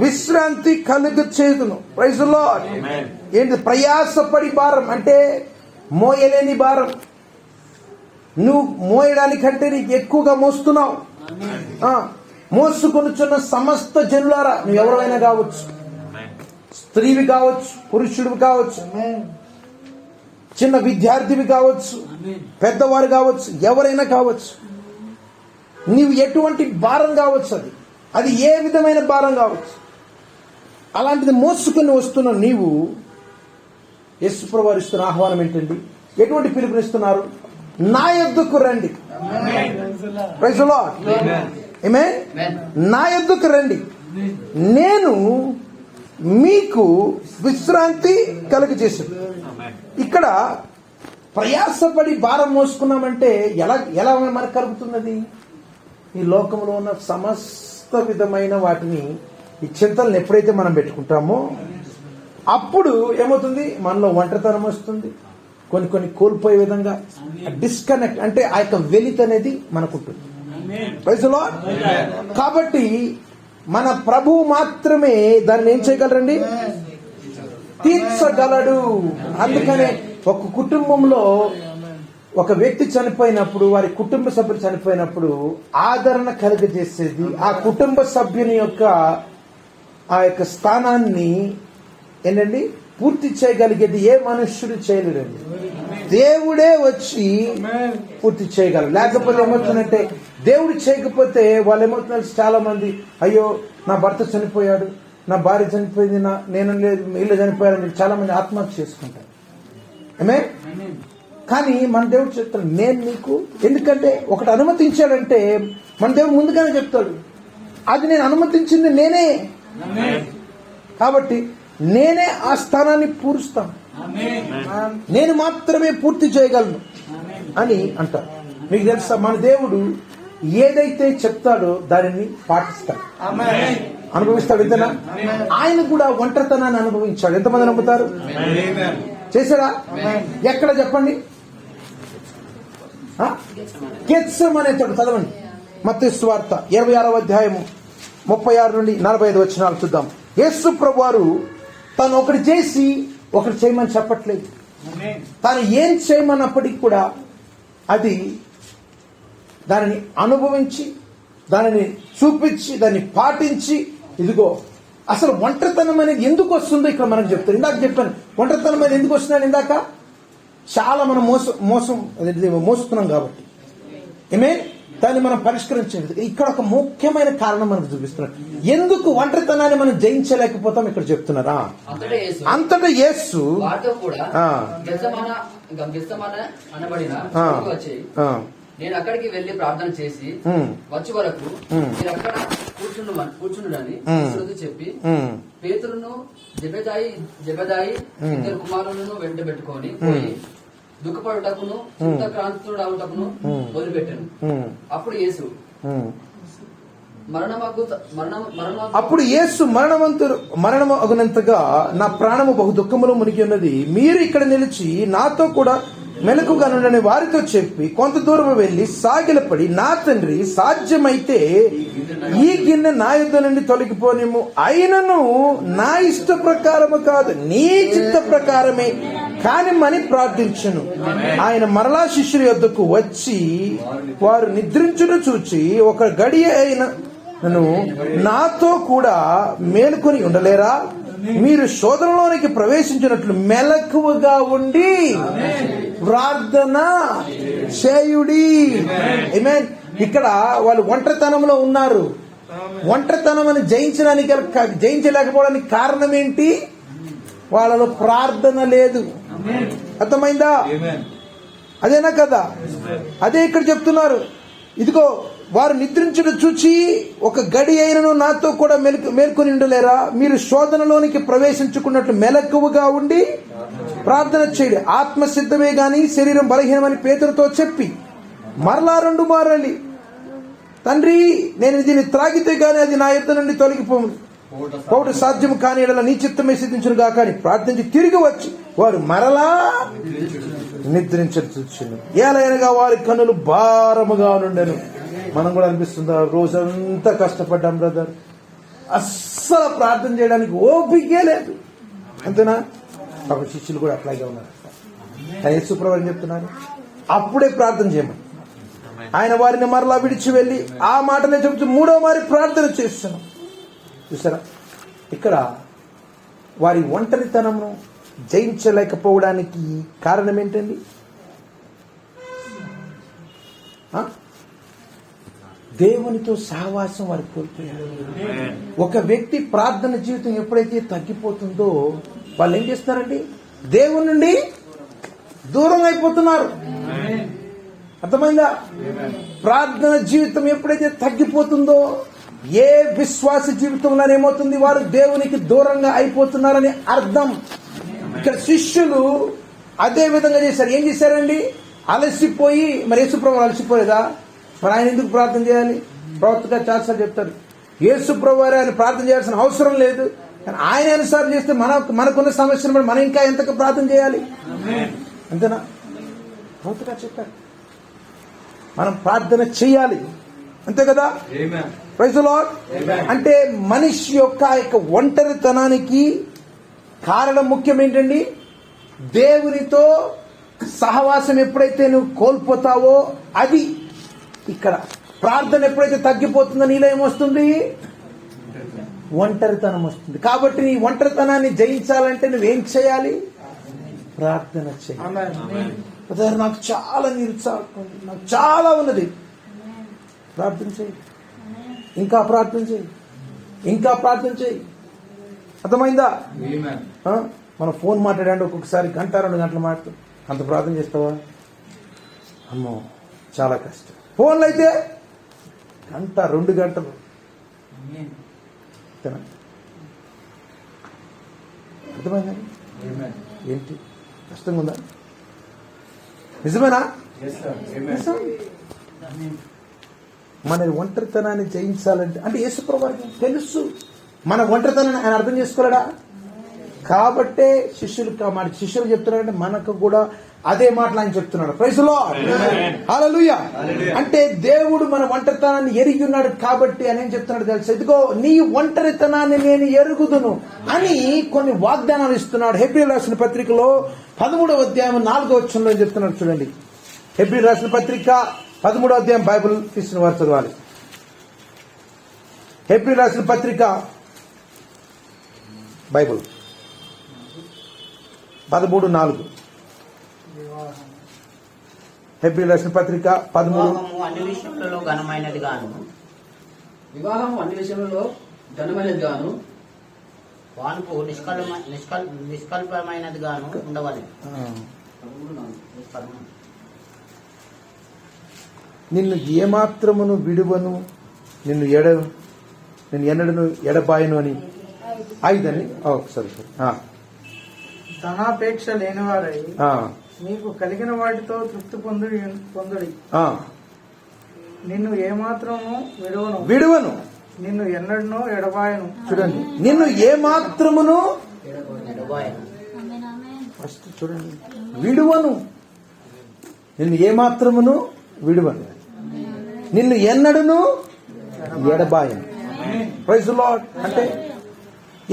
విశ్రాంతి కలుగచేయుదును. Praise the lord. ఏంటి ప్రయాసపడి భారం అంటే? మోయలేని భారం. నువ్వు మోయడానికంటే నీకు ఎక్కువగా మోస్తున్నావు. మోసుకొనుచున్న సమస్త జనులారా, నువ్వు ఎవరైనా కావచ్చు, స్త్రీవి కావచ్చు, పురుషుడివి కావచ్చు, చిన్న విద్యార్థివి కావచ్చు, పెద్దవారు కావచ్చు, ఎవరైనా కావచ్చు. నీవు ఎటువంటి భారం కావచ్చు, అది ఏ విధమైన భారం కావచ్చు, అలాంటిది మోసుకొని వస్తున్న నీవు యేసుప్రభువు వారు ఇస్తున్న ఆహ్వానం ఏంటండి? ఎటువంటి పిలుపునిస్తున్నారు? నా యొద్దకు రండి. Praise the lord. ఆమేన్. నా యొద్దకు రండి, నేను మీకు విశ్రాంతి కలుగజేసాను. ఇక్కడ ప్రయాసపడి భారం మోసుకున్నామంటే ఎలా మనకు కలుగుతున్నది? ఈ లోకంలో ఉన్న సమస్త విధమైన వాటిని, ఈ చింతలను ఎప్పుడైతే మనం పెట్టుకుంటామో అప్పుడు ఏమవుతుంది? మనలో ఒంటరితనం వస్తుంది. కొన్ని కోల్పోయే విధంగా డిస్కనెక్ట్, అంటే ఆ యొక్క వెలితి అనేది మనకుంటుంది. Praise the lord. కాబట్టి మన ప్రభువు మాత్రమే దాన్ని ఏం చేయగలరండి? తీర్చగలడు. అందుకనే ఒక కుటుంబంలో ఒక వ్యక్తి చనిపోయినప్పుడు, వారి కుటుంబ సభ్యులు చనిపోయినప్పుడు ఆదరణ కలుగజేసేది ఆ కుటుంబ సభ్యుని యొక్క ఆ యొక్క స్థానాన్ని ఏంటండి పూర్తి చేయగలిగేది ఏ మనుష్యుడు చేయలేడండి. దేవుడే వచ్చి పూర్తి చేయగలరు. లేకపోతే ఏమవుతుందంటే, దేవుడు చేయకపోతే వాళ్ళు ఏమవుతున్నారు, చాలా మంది అయ్యో నా భర్త చనిపోయాడు, నా భార్య చనిపోయింది, నేను లేదు, వీళ్ళు చనిపోయారని చాలా మంది ఆత్మహత్య చేసుకుంటారు. ఏమే? కానీ మన దేవుడు చెప్తాడు, నేను నీకు, ఎందుకంటే ఒకటి అనుమతించాడంటే మన దేవుడు ముందుగానే చెప్తాడు, అది నేను అనుమతించింది నేనే, కాబట్టి నేనే ఆ స్థానాన్ని పూరుస్తాను, నేను మాత్రమే పూర్తి చేయగలను అని అంటారు. మీకు తెలుసా, మన దేవుడు ఏదైతే చెప్తాడో దానిని పాటిస్తాడు, అనుభవిస్తాడు. ఇంతనా? ఆయన కూడా ఒంటరితనాన్ని అనుభవించాడు. ఎంతమంది నమ్ముతారు? చేశాడా? ఎక్కడ చెప్పండి? గెత్సెమనే చోట చదవండి. మత్తయి సువార్త 26వ అధ్యాయము 36 నుండి 45 వచనాలు చూద్దాం. యేసు ప్రభువారు తను ఒకటి చేసి ఒకటి చేయమని చెప్పట్లేదు. తాను ఏం చేయమన్నప్పటికీ కూడా అది దానిని అనుభవించి, దానిని చూపించి, దాన్ని పాటించి, ఇదిగో అసలు ఒంటరితనం అనేది ఎందుకు వస్తుందో ఇక్కడ మనకు చెప్తారు. ఇందాక చెప్పాను ఒంటరితనం అనేది ఎందుకు వస్తుందని. ఇందాక చాలా మనం మోస్తున్నాం కాబట్టి దాన్ని మనం పరిష్కరించలేదు. ఇక్కడ ఒక ముఖ్యమైన కారణం మనకు చూపిస్తున్నారు. ఎందుకు ఒంటరితనాన్ని మనం జయించలేకపోతాం ఇక్కడ చెప్తున్నారా? అంతటా యేసు నేను అక్కడికి వెళ్లి ప్రార్థన చేసి వచ్చే వరకు మీరు అక్కడ కూర్చుండని చెప్పి పేతురును జెబెదాయి ఇద్దరు కుమారులను వెంట పెట్టుకొని పోయి దుఃఖపడుటకును చింతక్రాంతుడవుటకును వదిలిపెట్టాను. అప్పుడు యేసు మరణమగునంతగా నా ప్రాణము బహు దుఃఖములో మునిగి ఉన్నది. మీరు ఇక్కడ నిలిచి నాతో కూడా మెలకుగా నుండని వారితో చెప్పి కొంత దూరం వెళ్లి సాగిలపడి, నా తండ్రి సాధ్యమైతే ఈ గిన్నె నా యుద్ధ నుండి తొలగిపోనేమో, అయినను నా ఇష్ట ప్రకారము కాదు నీ చిత్త ప్రకారమే కానిమ్మని ప్రార్థించును. ఆయన మరలా శిష్యుల యొద్దకు వచ్చి వారు నిద్రించును చూచి, ఒక గడియ అయిన నాతో కూడా మేలుకొని ఉండలేరా? మీరు శోధనలోనికి ప్రవేశించినట్లు మెలకువగా ఉండి ప్రార్థన చేయుడి. ఆమేన్. ఇక్కడ వాళ్ళు ఒంటరితనంలో ఉన్నారు. ఒంటరితనం అని జయించలేకపోవడానికి కారణం ఏంటి? వాళ్ళలో ప్రార్థన లేదు. అర్థమైందా? అదేనా కదా? అదే ఇక్కడ చెప్తున్నారు. ఇదిగో వారు నిద్రించుట చూచి ఒక గడి అయినను నాతో కూడా మేల్కొని ఉండలేరా? మీరు శోధనలోనికి ప్రవేశించుకున్నట్లు మెలకువగా ఉండి ప్రార్థన చేయడి. ఆత్మ సిద్ధమే గాని శరీరం బలహీనమని పేతురుతో చెప్పి మరలా 2 మారలి, తండ్రి నేను దీన్ని త్రాగితే గాని అది నా యొద్ద నుండి తొలగిపోవుట సాధ్యం కాని ఎడల నీ చిత్తమే సిద్ధించును గాక అని ప్రార్థించి తిరిగి వచ్చి వారు మరలా నిద్రించుచుండెను. ఏలయనగా వారి కన్నులు భారముగా నుండెను. మనం కూడా అనిపిస్తుందా? రోజంతా కష్టపడ్డాం బ్రదర్, అస్సలు ప్రార్థన చేయడానికి ఓపికే లేదు, అంతేనా? కాబట్టి శిష్యులు కూడా అట్లాగే ఉన్నారు. యేసు ప్రభువు ఏం చెప్తున్నారు? అప్పుడే ప్రార్థన చేయమని. ఆయన వారిని మరలా విడిచి వెళ్లి ఆ మాటనే చెబుతూ 3వ మారి ప్రార్థన చేస్తున్నాం. చూసారా? ఇక్కడ వారి ఒంటరితనమును జయించలేకపోవడానికి కారణం ఏంటండి? దేవునితో సహవాసం వారు కోల్పోయారు. ఒక వ్యక్తి ప్రార్థన జీవితం ఎప్పుడైతే తగ్గిపోతుందో వాళ్ళు ఏం చేస్తున్నారండి? దేవుని నుండి దూరం అయిపోతున్నారు. అర్థమైందా? ప్రార్థన జీవితం ఎప్పుడైతే తగ్గిపోతుందో ఏ విశ్వాస జీవితంలో ఏమవుతుంది? వారు దేవునికి దూరంగా అయిపోతున్నారని అర్థం. ఇక్కడ శిష్యులు అదే విధంగా చేశారు. ఏం చేశారండి? అలసిపోయి, మరి యేసుప్రభు అలసిపోయేదా? మరి ఆయన ఎందుకు ప్రార్థన చేయాలి? ప్రవక్తగా చాలాసార్లు చెప్తారు, యేసుప్రభు వారు ఆయన ప్రార్థన చేయాల్సిన అవసరం లేదు. కానీ ఆయన అనుసారం చేస్తే మనకున్న సమస్యను బట్టి మనం ఇంకా ఎంతగా ప్రార్థన చేయాలి? అంతేనా? ప్రవక్తగా చెప్పారు మనం ప్రార్థన చేయాలి, అంతే కదా? Praise the lord. అంటే మనిషి యొక్క ఒంటరితనానికి కారణం ముఖ్యం ఏంటండి? దేవునితో సహవాసం ఎప్పుడైతే నువ్వు కోల్పోతావో అది ఇక్కడ. ప్రార్థన ఎప్పుడైతే తగ్గిపోతుందో నీలో ఏమొస్తుంది? ఒంటరితనం వస్తుంది. కాబట్టి నీ ఒంటరితనాన్ని జయించాలంటే నువ్వేం చేయాలి? ప్రార్థన చేయాలి. నాకు చాలా నిరుత్సాహం, నాకు చాలా ఉన్నది. ప్రార్థన చేయి, ఇంకా ప్రార్థన చేయి, ఇంకా ప్రార్థన చేయి. అర్థమైందా? మనం ఫోన్ మాట్లాడండి, ఒక్కొక్కసారి 1-2 గంటలు మాట్లాడు. అంత ప్రార్థన చేస్తావా? అమ్మో చాలా కష్టం. ఫోన్లో అయితే 1-2 గంటలు. అర్థమైందా? ఏంటి కష్టంగా ఉందా? నిజమేనా? మన ఒంటరితనాన్ని జయించాలంటే, అంటే యేసుప్రభు వారికి తెలుసు మన ఒంటరితనాన్ని ఆయన అర్థం చేసుకోలేడా? కాబట్టే శిష్యులు చెప్తున్నారంటే మనకు కూడా అదే మాటలు ఆయన చెప్తున్నాడు. Praise the lord. హల్లెలూయా. అంటే దేవుడు మన ఒంటరితనాన్ని ఎరిగి ఉన్నాడు కాబట్టి ఆయన ఏం చెప్తున్నాడు తెలుసు? ఇదిగో నీ ఒంటరితనాన్ని నేను ఎరుగుదును అని కొన్ని వాగ్దానాలు ఇస్తున్నాడు. హెబ్రీయులకు రాసిన పత్రికలో 13వ అధ్యాయం 4వ వచనంలో చెప్తున్నాడు. చూడండి, హెబ్రీయులకు రాసిన పత్రిక 13వ అధ్యాయం. బైబిల్ తీసిన వారు చదవాలి. హెబ్రీయులకు రాసిన పత్రిక బైబిల్ 13:4. హెబ్రీయులకు రాసిన పత్రిక 13. వివాహము అన్ని విషయములలో ఘనమైనది గాను వానుకు నిష్కల్పమైనది గాను ఉండవాలి. నిన్ను ఏమాత్రమును విడువను, నిన్ను ఎన్నడను ఎడబాయను అని 5 అని. సరే. ధనాపేక్ష లేనివారై నీకు కలిగిన వాటితో తృప్తి పొందుడి. నిన్ను ఏమాత్రము విడువను, నిన్ను ఎన్నడనో ఎడబాయను. చూడండి, నిన్ను ఏమాత్రమును ఫస్ట్ చూడండి, విడువను. నిన్ను ఏమాత్రమును విడువను, నిన్ను ఎన్నడను ఎడబాయను. Praise the lord. అంటే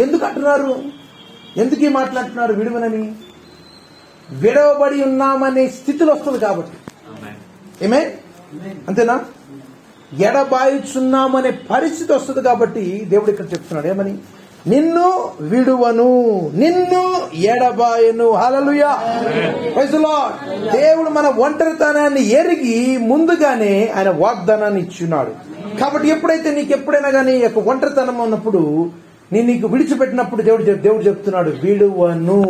ఎందుకు అంటున్నారు? ఎందుకు ఈ మాట్లాడుతున్నారు విడువనని? విడవబడి ఉన్నామనే స్థితిలో వస్తుంది కాబట్టి. ఏమే? అంతేనా? ఎడబాయుచున్నామనే పరిస్థితి వస్తుంది కాబట్టి దేవుడు ఇక్కడ చెప్తున్నాడు ఏమని? నిన్ను విడువను, నిన్ను ఎడబాయను. హల్లెలూయా. Praise the lord. దేవుడు మన ఒంటరితనాన్ని ఎరిగి ముందుగానే ఆయన వాగ్దానాన్ని ఇచ్చున్నాడు. కాబట్టి ఎప్పుడైతే నీకు ఎప్పుడైనా కానీ ఒంటరితనం ఉన్నప్పుడు, నీకు విడిచిపెట్టినప్పుడు దేవుడు చెప్తున్నాడు విడువను.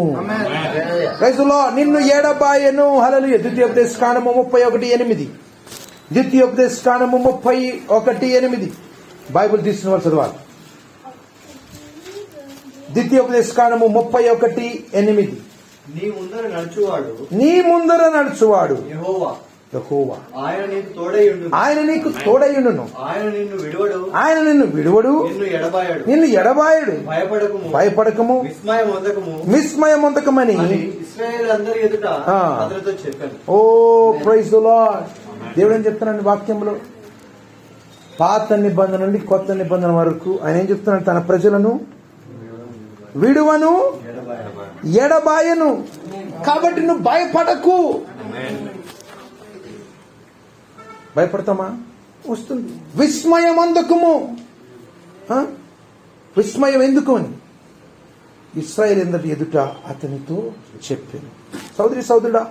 Praise the Lord. నిన్ను ఎడబాయను. హల్లెలూయా. ద్వితీయోపదేశకాండము 31:8. ద్వితీయోపదేశకాండము 31:8. బైబిల్ తీసిన వాళ్ళు చదవాలి. ద్వితీయోపదేశకాండము 31:8. నీ ముందర నడుచువాడు యెహోవా, ఆయన నీకు తోడయుండును, ఆయన నిన్ను విడువడు, నిన్ను ఎడబాయడు. భయపడకము, విస్మయమొందకమని ఓ ప్రైజ్ ది లార్డ్. దేవుడు ఏం చెప్తున్నాడు వాక్యంలో? పాత నిబంధన నుండి కొత్త నిబంధన వరకు ఆయన ఏం చెప్తున్నాడు? తన ప్రజలను విడువను, ఎడబాయను. కాబట్టి నువ్వు భయపడకు. భయపడతామా? వస్తుంది. విస్మయం అందుకుము. విస్మయం ఎందుకు అని ఇశ్రాయేలు అందరి ఎదుట అతనితో చెప్పాను. సోదరుడా,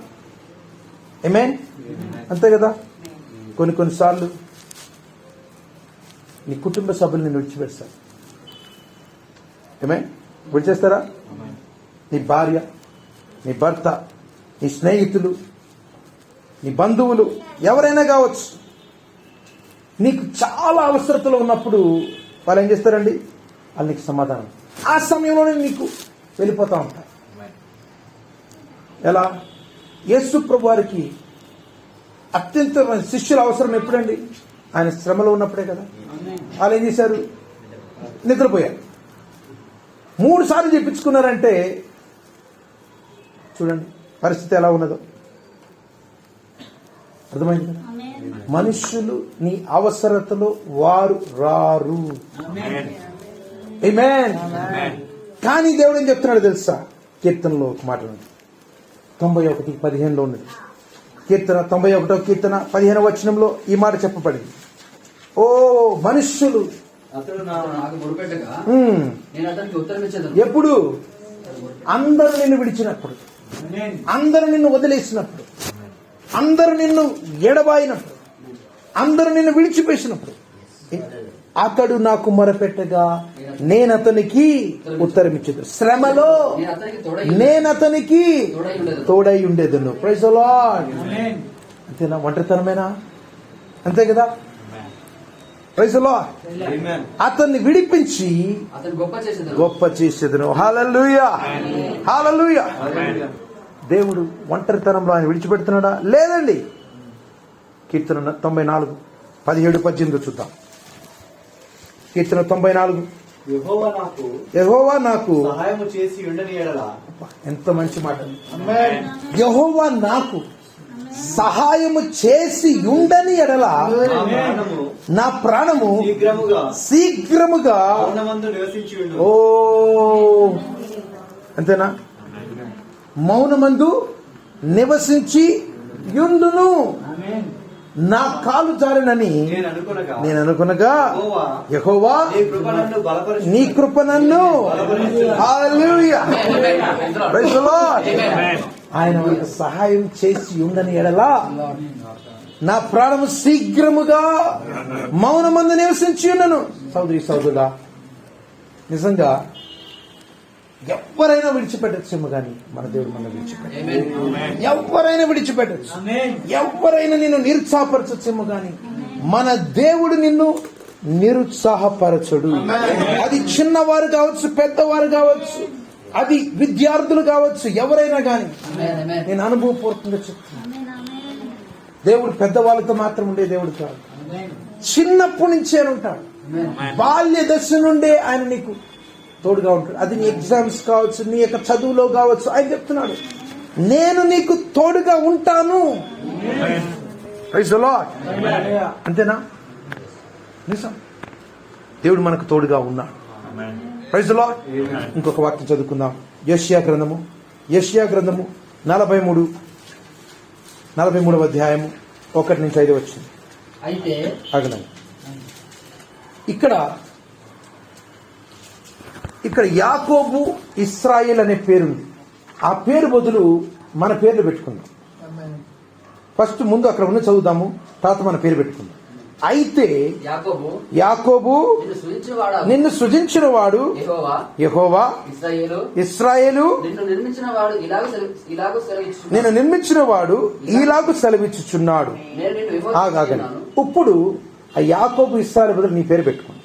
ఆమేన్. అంతే కదా? కొన్నిసార్లు నీ కుటుంబ సభ్యులు నిన్ను విడిచిపెడతారు. ఆమేన్. విడిచేస్తారా? నీ భార్య, నీ భర్త, నీ స్నేహితులు, నీ బంధువులు, ఎవరైనా కావచ్చు. నీకు చాలా అవసరతలు ఉన్నప్పుడు వాళ్ళు ఏం చేస్తారండి? వాళ్ళు నీకు సమాధానం ఆ సమయంలోనే నీకు వెళ్ళిపోతా ఉంటారు. ఎలా? యేసు ప్రభు వారికి అత్యంత శిష్యుల అవసరం ఎప్పుడండి? ఆయన శ్రమలో ఉన్నప్పుడే కదా. వాళ్ళు ఏం చేశారు? నిద్రపోయారు. 3 సార్లు చెప్పించుకున్నారంటే చూడండి పరిస్థితి ఎలా ఉన్నదో. అర్థమైంది కదా. మనుష్యులు నీ అవసరతలో వారు రారు. ఆమేన్. కానీ దేవుడు ఏం చెప్తున్నాడు తెలుసా? కీర్తనలో ఒక మాట ఉంది, 91:15 ఉన్నది. కీర్తన 91వ కీర్తన 15వ వచనంలో ఈ మాట చెప్పబడింది. ఓ మనుష్యులు అతడు నాకు మొరుపెట్టగా నేను అతనికి ఉత్తరం ఇచ్చేదను. ఎప్పుడు? అందరూ నిన్ను విడిచినప్పుడు, అందరూ నిన్ను వదిలేసినప్పుడు, అందరూ నిన్ను ఎడబాయినప్పుడు, అందరూ నిన్ను విడిచిపేసినప్పుడు అతడు నాకు మొరపెట్టగా నేను అతనికి ఉత్తరం ఇచ్చేది. శ్రమలో నేను అతనికి తోడై ఉండేదను. Praise the Lord. అంతేనా? ఒంటరితనమేనా? అంతే కదా. Praise the Lord. అతన్ని విడిపించి గొప్ప చేసేదను. హల్లెలూయా, హల్లెలూయా. దేవుడు ఒంటరితనంలో ఆయన విడిచిపెడుతున్నాడా? లేదండి. కీర్తన 94:17-18 చూద్దాం. కీర్తన 94. యెహోవా నాకు సహాయము చేసి ఉండని ఎడల. ఎంత మంచి మాట. యెహోవా నాకు సహాయము చేసి ఉండని ఎడల నా ప్రాణము శీఘ్రముగా మౌనమందు నివసించి ఉండు. ఓ అంతేనా? మౌనమందు నివసించి యుండును. నా కాలు జారినని నేను అనుకునగా యెహోవా నీ కృప నన్ను హల్లెలూయా ప్రైజ్ ది లార్డ్. ఆయన మనకు సహాయం చేసి ఉండని ఎడల నా ప్రాణము శీఘ్రముగా మౌనమందు నివసించి ఉన్నను. సోదరి సోదరుడా, నిజంగా ఎవరైనా విడిచిపెట్టచ్చేమో కానీ మన దేవుడు మన విడిచిపెట్టాడు. ఎవరైనా విడిచిపెట్టచ్చు, ఎవరైనా నిన్ను నిరుత్సాహపరచచ్చేమో కానీ మన దేవుడు నిన్ను నిరుత్సాహపరచడు. అది చిన్నవారు కావచ్చు, పెద్దవారు కావచ్చు, అది విద్యార్థులు కావచ్చు, ఎవరైనా కానీ. నేను అనుభవపూర్వకంగా చెప్తున్నాను, దేవుడు పెద్దవాళ్ళతో మాత్రం ఉండే దేవుడు కాదు. చిన్నప్పటి నుంచే ఉంటాడు. బాల్య దశ నుండే ఆయన నీకు తోడుగా ఉంటాడు. అది నీ ఎగ్జామ్స్ కావచ్చు, నీ యొక్క చదువులో కావచ్చు. ఆయన చెప్తున్నాడు, నేను నీకు తోడుగా ఉంటాను. Praise the Lord. అంతేనా? నిజం, దేవుడు మనకు తోడుగా ఉన్నాడు. Praise the Lord. ఇంకొక వాక్యం చదువుకుందాం. యెషయా గ్రంథము 43వ అధ్యాయము 1-5 వచ్చింది. అయితే అగనండి. ఇక్కడ యాకోబు ఇశ్రాయేల్ అనే పేరుంది. ఆ పేరు బదులు మన పేర్లు పెట్టుకుందాం. ఫస్ట్ ముందు అక్కడ ఉన్న చదువుదాము, తర్వాత మన పేరు పెట్టుకుందాం. అయితే యాకోబు నిన్ను సృజించిన వాడు యెహోవా, ఇశ్రాయేలు నిన్ను నిర్మించిన వాడు ఇలాగు సెలవిచ్చుచున్నాడు. ఆగాగండి. ఇప్పుడు ఆ యాకోబు ఇశ్రాయేలు బదులు నీ పేరు పెట్టుకోండి.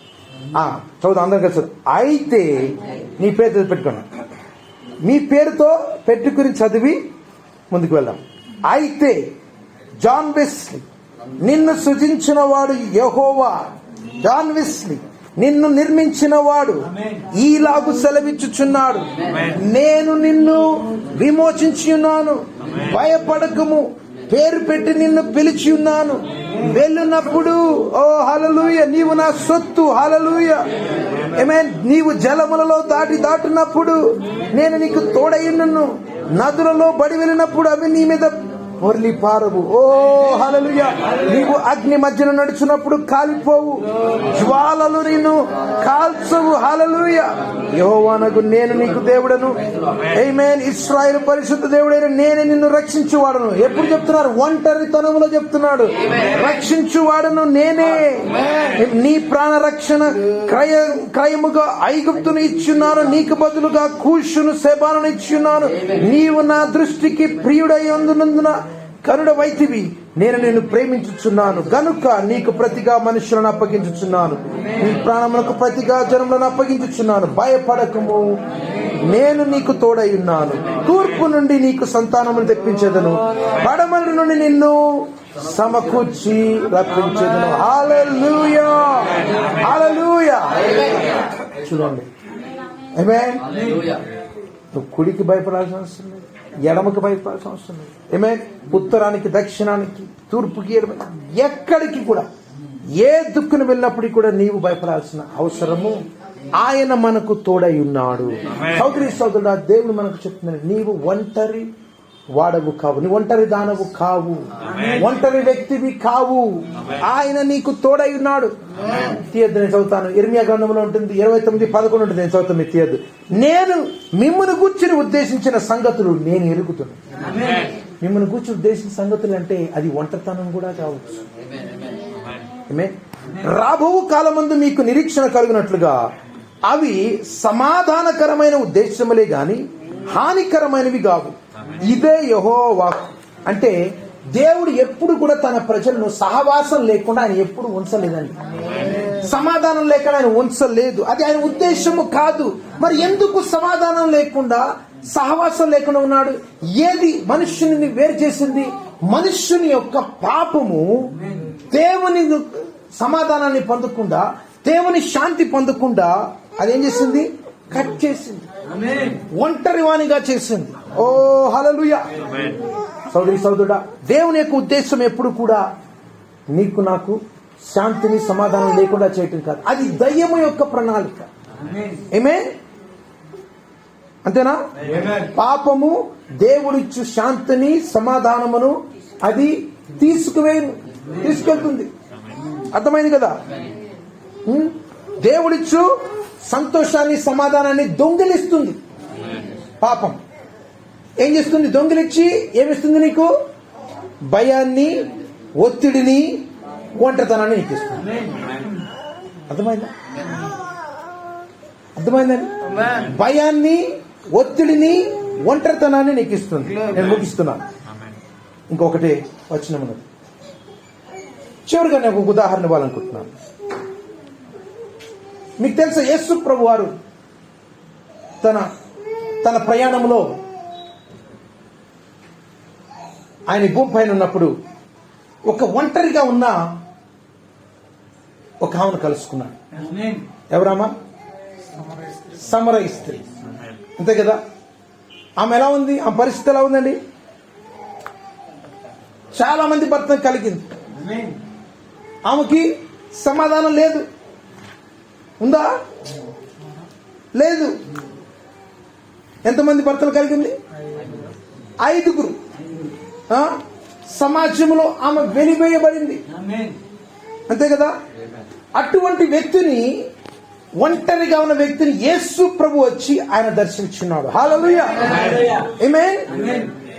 చదువు అందరం కలిసి. అయితే నీ పేరు పెట్టుకోండి. మీ పేరుతో పెట్టుకుని చదివి ముందుకు వెళ్దాం. అయితే జాన్ వెస్లీ నిన్ను సృజించిన వాడు యెహోవా, జాన్ వెస్లీ నిన్ను నిర్మించిన వాడు ఈలాగు సెలవిచ్చుచున్నాడు, నేను నిన్ను విమోచించి ఉన్నాను, భయపడకము, పేరు పెట్టి నిన్ను పిలిచి ఉన్నాను. వెళ్ళునప్పుడు ఓ హల్లెలూయా నీవు నా సొత్తు. హల్లెలూయా. ఆమేన్. నీవు జలములలో దాటునప్పుడు నేను నీకు తోడైయున్నాను. నదులలో బడి వెళ్ళినప్పుడు అవి నీ మీద పొర్లి పారవు. ఓ హల్లెలూయా. నీవు అగ్ని మధ్యన నడుచున్నప్పుడు కాలిపోవు, జ్వాలలు నిన్ను కాల్చవు. హల్లెలూయా. యెహోవానగు నేను నీకు దేవుడను. ఆమేన్. ఇశ్రాయేలు పరిశుద్ధ దేవుడైన నేనే నిన్ను రక్షించువాడను. ఎప్పుడు చెప్తున్నారు? ఒంటరితనంలో చెప్తున్నాడు. రక్షించువాడను నేనే. నీ ప్రాణ రక్షణ క్రయముగా ఐగుప్తును ఇచ్చున్నాను, నీకు బదులుగా కూషును సెబాను ఇచ్చున్నాను. నీవు నా దృష్టికి ప్రియుడై అందునందున కరుడవైతివి. నేను నిన్ను ప్రేమించుచున్నాను గనుక నీకు ప్రతిగా మనుషులను అప్పగించుచున్నాను, నీ ప్రాణములకు ప్రతిగా జనములను అప్పగించుచున్నాను. భయపడకము, నేను నీకు తోడై ఉన్నాను. తూర్పు నుండి నీకు సంతానమును తెప్పించేదను, పడమర నుండి నిన్ను సమకూర్చి రప్పించేదను. హల్లెలూయా, హల్లెలూయా. చూడండి, ఆమేన్. హల్లెలూయా. నువ్వు కుడికి భయపడాల్సిన అవసరం లేదు, ఎడమకి భయపడాల్సిన అవసరం లేదు. ఆమేన్. ఉత్తరానికి, దక్షిణానికి, తూర్పుకి, ఎక్కడికి కూడా ఏ దిక్కును వెళ్ళినప్పటికీ కూడా నీవు భయపడాల్సిన అవసరము, ఆయన మనకు తోడై ఉన్నాడు. సోదరి సోదరుడా, దేవుడు మనకు చెప్తున్నాడు, నీవు ఒంటరి వాడవు కావు, నీ ఒంటరి దానవు కావు, ఒంటరి వ్యక్తివి కావు. ఆయన నీకు తోడై ఉన్నాడు. తీయద్దు, నేను చదువుతాను. ఇర్మియా గ్రంథంలో ఉంటుంది 29:11 ఉంటుంది. నేను చదువుతాను, మీరు తీయద్దు. నేను మిమ్మల్ని గూర్చి ఉద్దేశించిన సంగతులు నేను ఎరుగుతున్నాను. మిమ్మల్ని గూర్చి ఉద్దేశించిన సంగతులు అంటే అది ఒంటరితనం కూడా కావచ్చు. రాబో కాలమందు మీకు నిరీక్షణ కలిగినట్లుగా అవి సమాధానకరమైన ఉద్దేశములే గాని హానికరమైనవి కావు. ఇదే యెహోవా వాక్కు. అంటే దేవుడు ఎప్పుడు కూడా తన ప్రజలను సహవాసం లేకుండా ఆయన ఎప్పుడు ఉంచలేదండి. సమాధానం లేకుండా ఆయన ఉంచలేదు. అది ఆయన ఉద్దేశము కాదు. మరి ఎందుకు సమాధానం లేకుండా, సహవాసం లేకుండా ఉన్నాడు? ఏది మనుష్యుని వేరు చేసింది? మనుష్యుని యొక్క పాపము దేవుని సమాధానాన్ని పొందకుండా, దేవుని శాంతి పొందకుండా అదేం చేసింది? కట్ చేసింది, ఒంటరి వాణిగా చేసింది. ఓ హల్లెలూయా. సోదరి సోదరుడా, దేవుని యొక్క ఉద్దేశం ఎప్పుడు కూడా నీకు నాకు శాంతిని, సమాధానం లేకుండా చేయటం కాదు. అది దయ్యము యొక్క ప్రణాళిక. ఆమేన్. అంతేనా? పాపము దేవుడిచ్చు శాంతిని, సమాధానమును అది తీసుకెళ్తుంది. అర్థమైంది కదా? దేవుడిచ్చు సంతోషాన్ని, సమాధానాన్ని దొంగిలిస్తుంది. పాపం ఏం చేస్తుంది? దొంగిలిచ్చి ఏమిస్తుంది? నీకు భయాన్ని, ఒత్తిడిని, ఒంటరితనాన్ని నీకు ఇస్తుంది. అర్థమైందా? అర్థమైందండి? భయాన్ని, ఒత్తిడిని, ఒంటరితనాన్ని నీకు ఇస్తుంది. నేను ముగిస్తున్నాను. ఇంకొకటి వచనమున్నది. చివరిగా నేను ఒక ఉదాహరణ ఇవ్వాలనుకుంటున్నాను. మీకు తెలుసా, యేసు ప్రభు వారు తన ప్రయాణంలో ఆయన భూమి పైన ఉన్నప్పుడు ఒక ఒంటరిగా ఉన్న ఒక ఆమెను కలుసుకున్నాడు. ఎవరామా? సమరయ స్త్రీ. అంతే కదా? ఆమె ఎలా ఉంది? ఆమె పరిస్థితి ఎలా ఉందండి? చాలా మంది భర్తను కలిగింది. ఆమెకి సమాధానం లేదు. ఉందా? లేదు. ఎంతమంది భర్తలు కలిగింది? 5. సమాజంలో ఆమె వెలివేయబడింది. అంతే కదా? అటువంటి వ్యక్తిని, ఒంటరిగా ఉన్న వ్యక్తిని యేసు ప్రభు వచ్చి ఆయన దర్శించున్నాడు. హల్లెలూయా, ఆమేన్.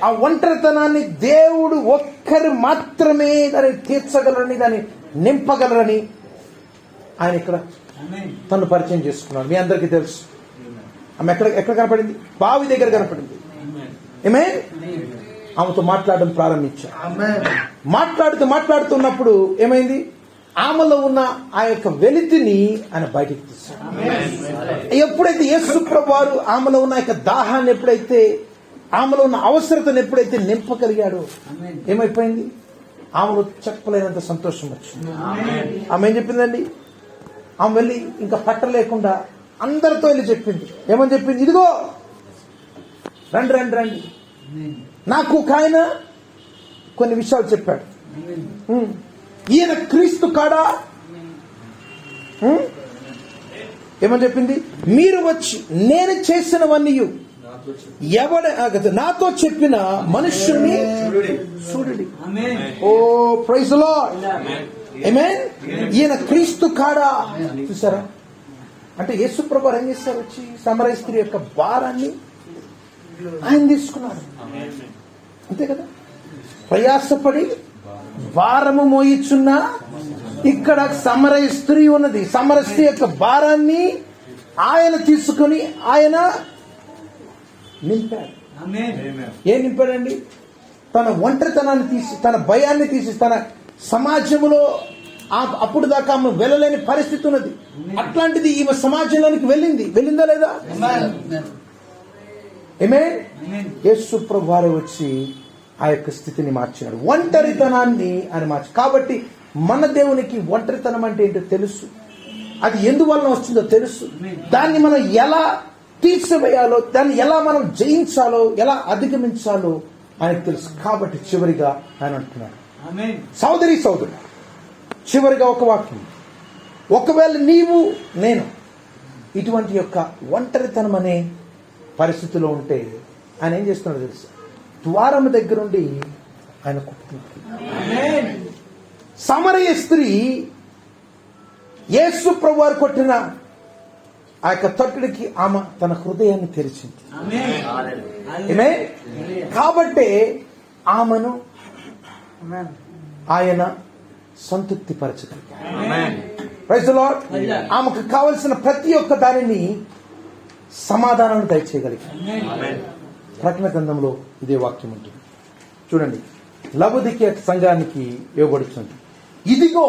ఆ ఒంటరితనాన్ని దేవుడు ఒక్కరు మాత్రమే దాన్ని తీర్చగలరని, దాన్ని నింపగలరని ఆయన ఇక్కడ తను పరిచయం చేసుకున్నాడు. మీ అందరికీ తెలుసు. ఆమె ఎక్కడ కనపడింది? బావి దగ్గర కనపడింది. ఆమేన్. ఆమెతో మాట్లాడడం ప్రారంభించాడు. మాట్లాడుతున్నప్పుడు ఏమైంది? ఆమెలో ఉన్న ఆ యొక్క వెలితిని ఆయన బయటికి తీశాడు. ఎప్పుడైతే యేసు ప్రభు వారు ఆమెలో ఉన్న యొక్క దాహాన్ని, ఎప్పుడైతే ఆమెలో ఉన్న అవసరతను ఎప్పుడైతే నింపగలిగాడో ఏమైపోయింది? ఆమెలో చెప్పలేనంత సంతోషం వచ్చింది. ఆమె ఏం చెప్పిందండి? ఆమె వెళ్ళి ఇంకా పట్టలేకుండా అందరితో వెళ్ళి చెప్పింది. ఏమని చెప్పింది? ఇదిగో రండి, నాకు ఒక ఆయన కొన్ని విషయాలు చెప్పాడు. ఈయన క్రీస్తు కాడా? ఏమని చెప్పింది? మీరు వచ్చి నేను చేసినవన్నీ నాతో చెప్పిన మనుష్యుణ్ణి చూడండి. ఓ ప్రైజ్ ది లార్డ్. ఆమేన్. ఈయన క్రీస్తు కాడా? చూసారా? అంటే యేసు ప్రభు ఏం చేస్తారు? వచ్చి సమరయ స్త్రీ యొక్క భారాన్ని ఆయన తీసుకున్నారు. అంతే కదా? ప్రయాసపడి భారము మోయిచున్న ఇక్కడ సమరయ స్త్రీ ఉన్నది. సమరయ స్త్రీ యొక్క భారాన్ని ఆయన తీసుకుని ఆయన నింపాడు. ఏం నింపాడండి? తన ఒంటరితనాన్ని తీసి, తన భయాన్ని తీసి, తన సమాజంలో అప్పుడు దాకా ఆమె వెళ్ళలేని పరిస్థితి ఉన్నది. అట్లాంటిది ఈమె సమాజంలోనికి వెళ్ళిందా లేదా? యేసు ప్రభు వారే వచ్చి ఆ యొక్క స్థితిని మార్చాడు, ఒంటరితనాన్ని ఆయన మార్చి. కాబట్టి మన దేవునికి ఒంటరితనం అంటే ఏంటో తెలుసు, అది ఎందువల్ల వస్తుందో తెలుసు, దాన్ని మనం ఎలా తీసివేయాలో, దాన్ని ఎలా మనం జయించాలో, ఎలా అధిగమించాలో ఆయనకు తెలుసు. కాబట్టి చివరిగా ఆయన అంటున్నాడు, సోదరి సోదరుడు, చివరిగా ఒక వాక్యం, ఒకవేళ నీవు నేను ఇటువంటి యొక్క ఒంటరితనం అనే పరిస్థితిలో ఉంటే ఆయన ఏం చేస్తున్నాడో తెలుసు, ద్వారం దగ్గరుండి ఆయన కొట్టుకుంటున్నాడు. సమరయ స్త్రీ యేసు ప్రభు వారు కొట్టిన ఆ యొక్క తట్టుడికి ఆమె తన హృదయాన్ని తెరిచింది. కాబట్టే ఆమెను ఆయన సంతృప్తి పరచగలిగాడు. Praise the lord. ఆమెకు కావలసిన ప్రతి ఒక్క దానిని సమాధానాన్ని దయచేయగలిగాడు. ప్రకటన గ్రంథంలో ఇదే వాక్యం ఉంటుంది. చూడండి, లవొదికీయ సంఘానికి ఇవ్వబడుతుంది. ఇదిగో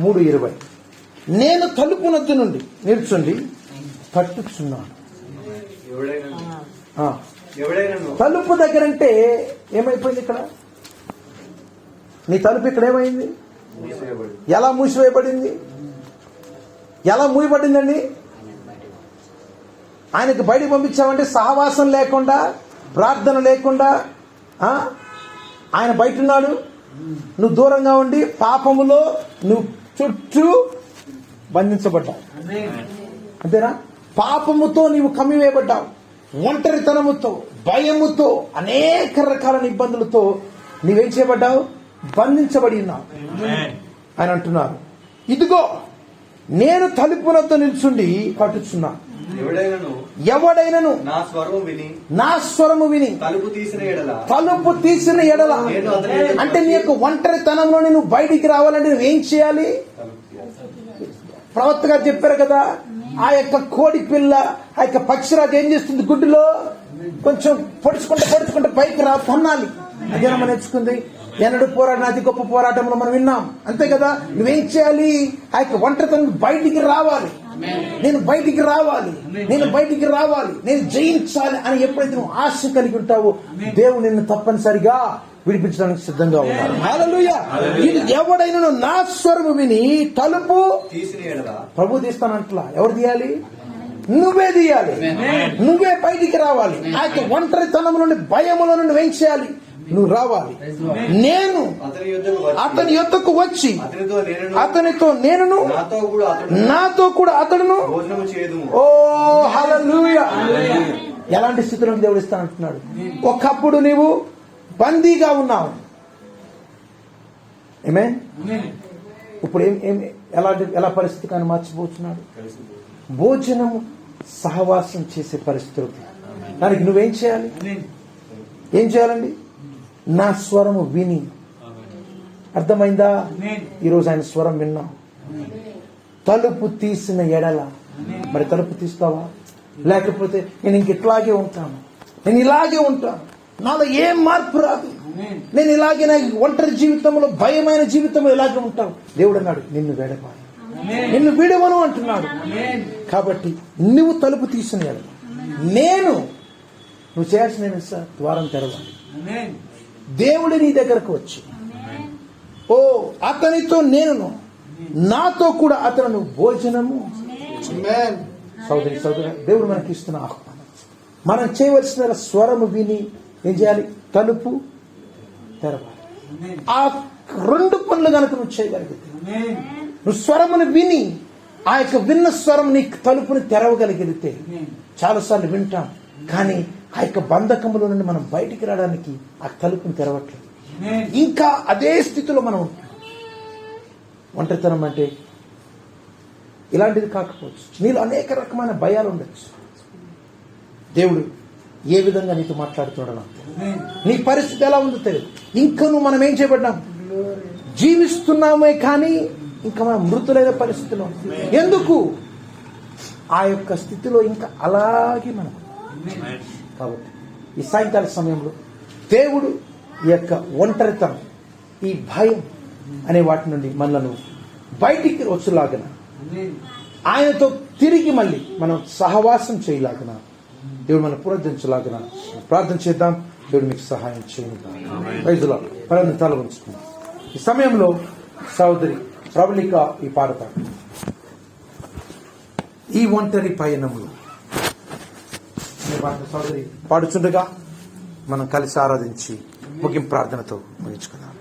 3:20, నేను తలుపు నద్దు నుండి నిల్చుండి తట్టుచున్నాను. తలుపు దగ్గర అంటే ఏమైపోయింది? ఇక్కడ నీ తలుపు ఇక్కడ ఏమైంది? ఎలా మూసివేయబడింది? ఎలా మూయబడిందండి? ఆయనకి బయటకు పంపించామంటే సహవాసం లేకుండా, ప్రార్థన లేకుండా ఆయన బయట ఉన్నాడు. నువ్వు దూరంగా ఉండి పాపములో నువ్వు చుట్టూ బంధించబడ్డావు. అంతేనా? పాపముతో నీవు కమ్మివేయబడ్డావు. ఒంటరితనముతో, భయముతో, అనేక రకాల ఇబ్బందులతో నీవేం చేయబడ్డావు? బంధించబడి ఉన్నావు. ఆయన అంటున్నారు, ఇదిగో నేను తలుపునతో నిల్చుండి పట్టుచున్నాను. ఎవడైనను నా స్వరము విని తలుపు తీసిన ఎడల అంటే నీ యొక్క ఒంటరితనంలో నువ్వు బయటికి రావాలంటే నువ్వేం చేయాలి? ప్రవక్త గారు చెప్పారు కదా, ఆ యొక్క కోడి పిల్ల, ఆ యొక్క పక్షిరాజు ఏం చేస్తుంది? గుడ్డులో కొంచెం పొడుచుకుంటే పైకి పొన్నాలి. అదే మనం నేర్చుకుంది. ఎన్నడూ పోరాడిన అతి గొప్ప పోరాటంలో మనం విన్నాం. అంతే కదా? నువ్వేం చేయాలి? ఆ యొక్క ఒంటరితనం బయటికి రావాలి. నేను బయటికి రావాలి, నేను బయటికి రావాలి, నేను జయించాలి అని ఎప్పుడైతే నువ్వు ఆశ కలిగి ఉంటావో దేవుడు నిన్ను తప్పనిసరిగా విడిపించడానికి సిద్ధంగా ఉన్నారు. హల్లెలూయా. ఇది ఎవడైనా నా స్వరము విని తలుపు ప్రభు తీస్తానంటలా. ఎవరు తీయాలి? నువ్వే తీయాలి. నువ్వే బయటికి రావాలి. ఆ యొక్క ఒంటరితనం నుండి, భయములో నుండి ఏం చేయాలి? నువ్వు రావాలి. నేను అతని యొద్దకు వచ్చి అతనితో నేనును నాతో కూడా అతడును. ఓ హల్లెలూయా. ఎలాంటి స్థితిలో దేవుడు ఇస్తానంటున్నాడు? ఒకప్పుడు నీవు బందీగా ఉన్నావు. ఆమేన్. ఇప్పుడు ఎలా పరిస్థితి కానీ మార్చిపోతున్నాడు? భోజనము సహవాసం చేసే పరిస్థితులు. దానికి నువ్వేం చేయాలి? ఏం చేయాలండి? నా స్వరము విని. అర్థమైందా? ఈరోజు ఆయన స్వరం విన్నాం. తలుపు తీసిన ఎడల, మరి తలుపు తీస్తావా? లేకపోతే నేను ఇట్లాగే ఉంటాను, నేను ఇలాగే ఉంటాను, నాలో ఏం మార్పు రాదు, నేను ఇలాగే నా ఒంటరి జీవితంలో, భయమైన జీవితంలో ఇలాగే ఉంటాను. దేవుడు అన్నాడు, నిన్ను వేడపాలి, నిన్ను విడవను అంటున్నాడు. కాబట్టి నువ్వు తలుపు తీసిన ఎడల నువ్వు చేయాల్సిన ద్వారం తెరవాలి. దేవుడు నీ దగ్గరకు వచ్చి, ఓ అతనితో నేను, నాతో కూడా అతను భోజనము. సోదరి సోదరు, దేవుడు మనకి ఇస్తున్న ఆహ్వానం. మనం చేయవలసిన స్వరము విని ఏం చేయాలి? తలుపు తెరవాలి. ఆ 2 పనులు కనుక నువ్వు చేయగలిగితే, నువ్వు స్వరమును విని ఆ యొక్క విన్న స్వరం నీ తలుపుని తెరవగలిగితే. చాలాసార్లు వింటాం, కానీ ఆ యొక్క బంధకములో నుండి మనం బయటికి రావడానికి ఆ తలుపుని తెరవట్లేదు. ఇంకా అదే స్థితిలో మనం ఉంటాం. ఒంటరితనం అంటే ఇలాంటిది కాకపోవచ్చు. నీలో అనేక రకమైన భయాలు ఉండొచ్చు. దేవుడు ఏ విధంగా నీతో మాట్లాడుతున్నాడు, నీ పరిస్థితి ఎలా ఉందో తెలియదు. ఇంకా మనం ఏం చేయబడ్డాం? జీవిస్తున్నామే కానీ ఇంకా మనం మృతులైన పరిస్థితిలో. ఎందుకు? ఆ యొక్క స్థితిలో ఇంకా అలాగే మనం. కాబట్టి ఈ సాయంకాల సమయంలో దేవుడు ఈ యొక్క ఒంటరితనం, ఈ భయం అనే వాటి నుండి మనలను బయటికి వచ్చేలాగన, ఆయనతో తిరిగి మళ్ళీ మనం సహవాసం చేయలాగన దేవుడు మనం పునరుద్ధరించలాగిన ప్రార్థన చేద్దాం. దేవుడు మీకు సహాయం చేయండి. వైద్యుల పనులను తల ఉంచుకుందాం. ఈ సమయంలో సోదరి ప్రబలిక ఈ పాట పాడు. ఈ ఒంటరి పయనములు అనే పాట సోదరి పాడుచుండగా మనం కలిసి ఆరాధించి ముగింపు ప్రార్థనతో ముగించుకుందాం.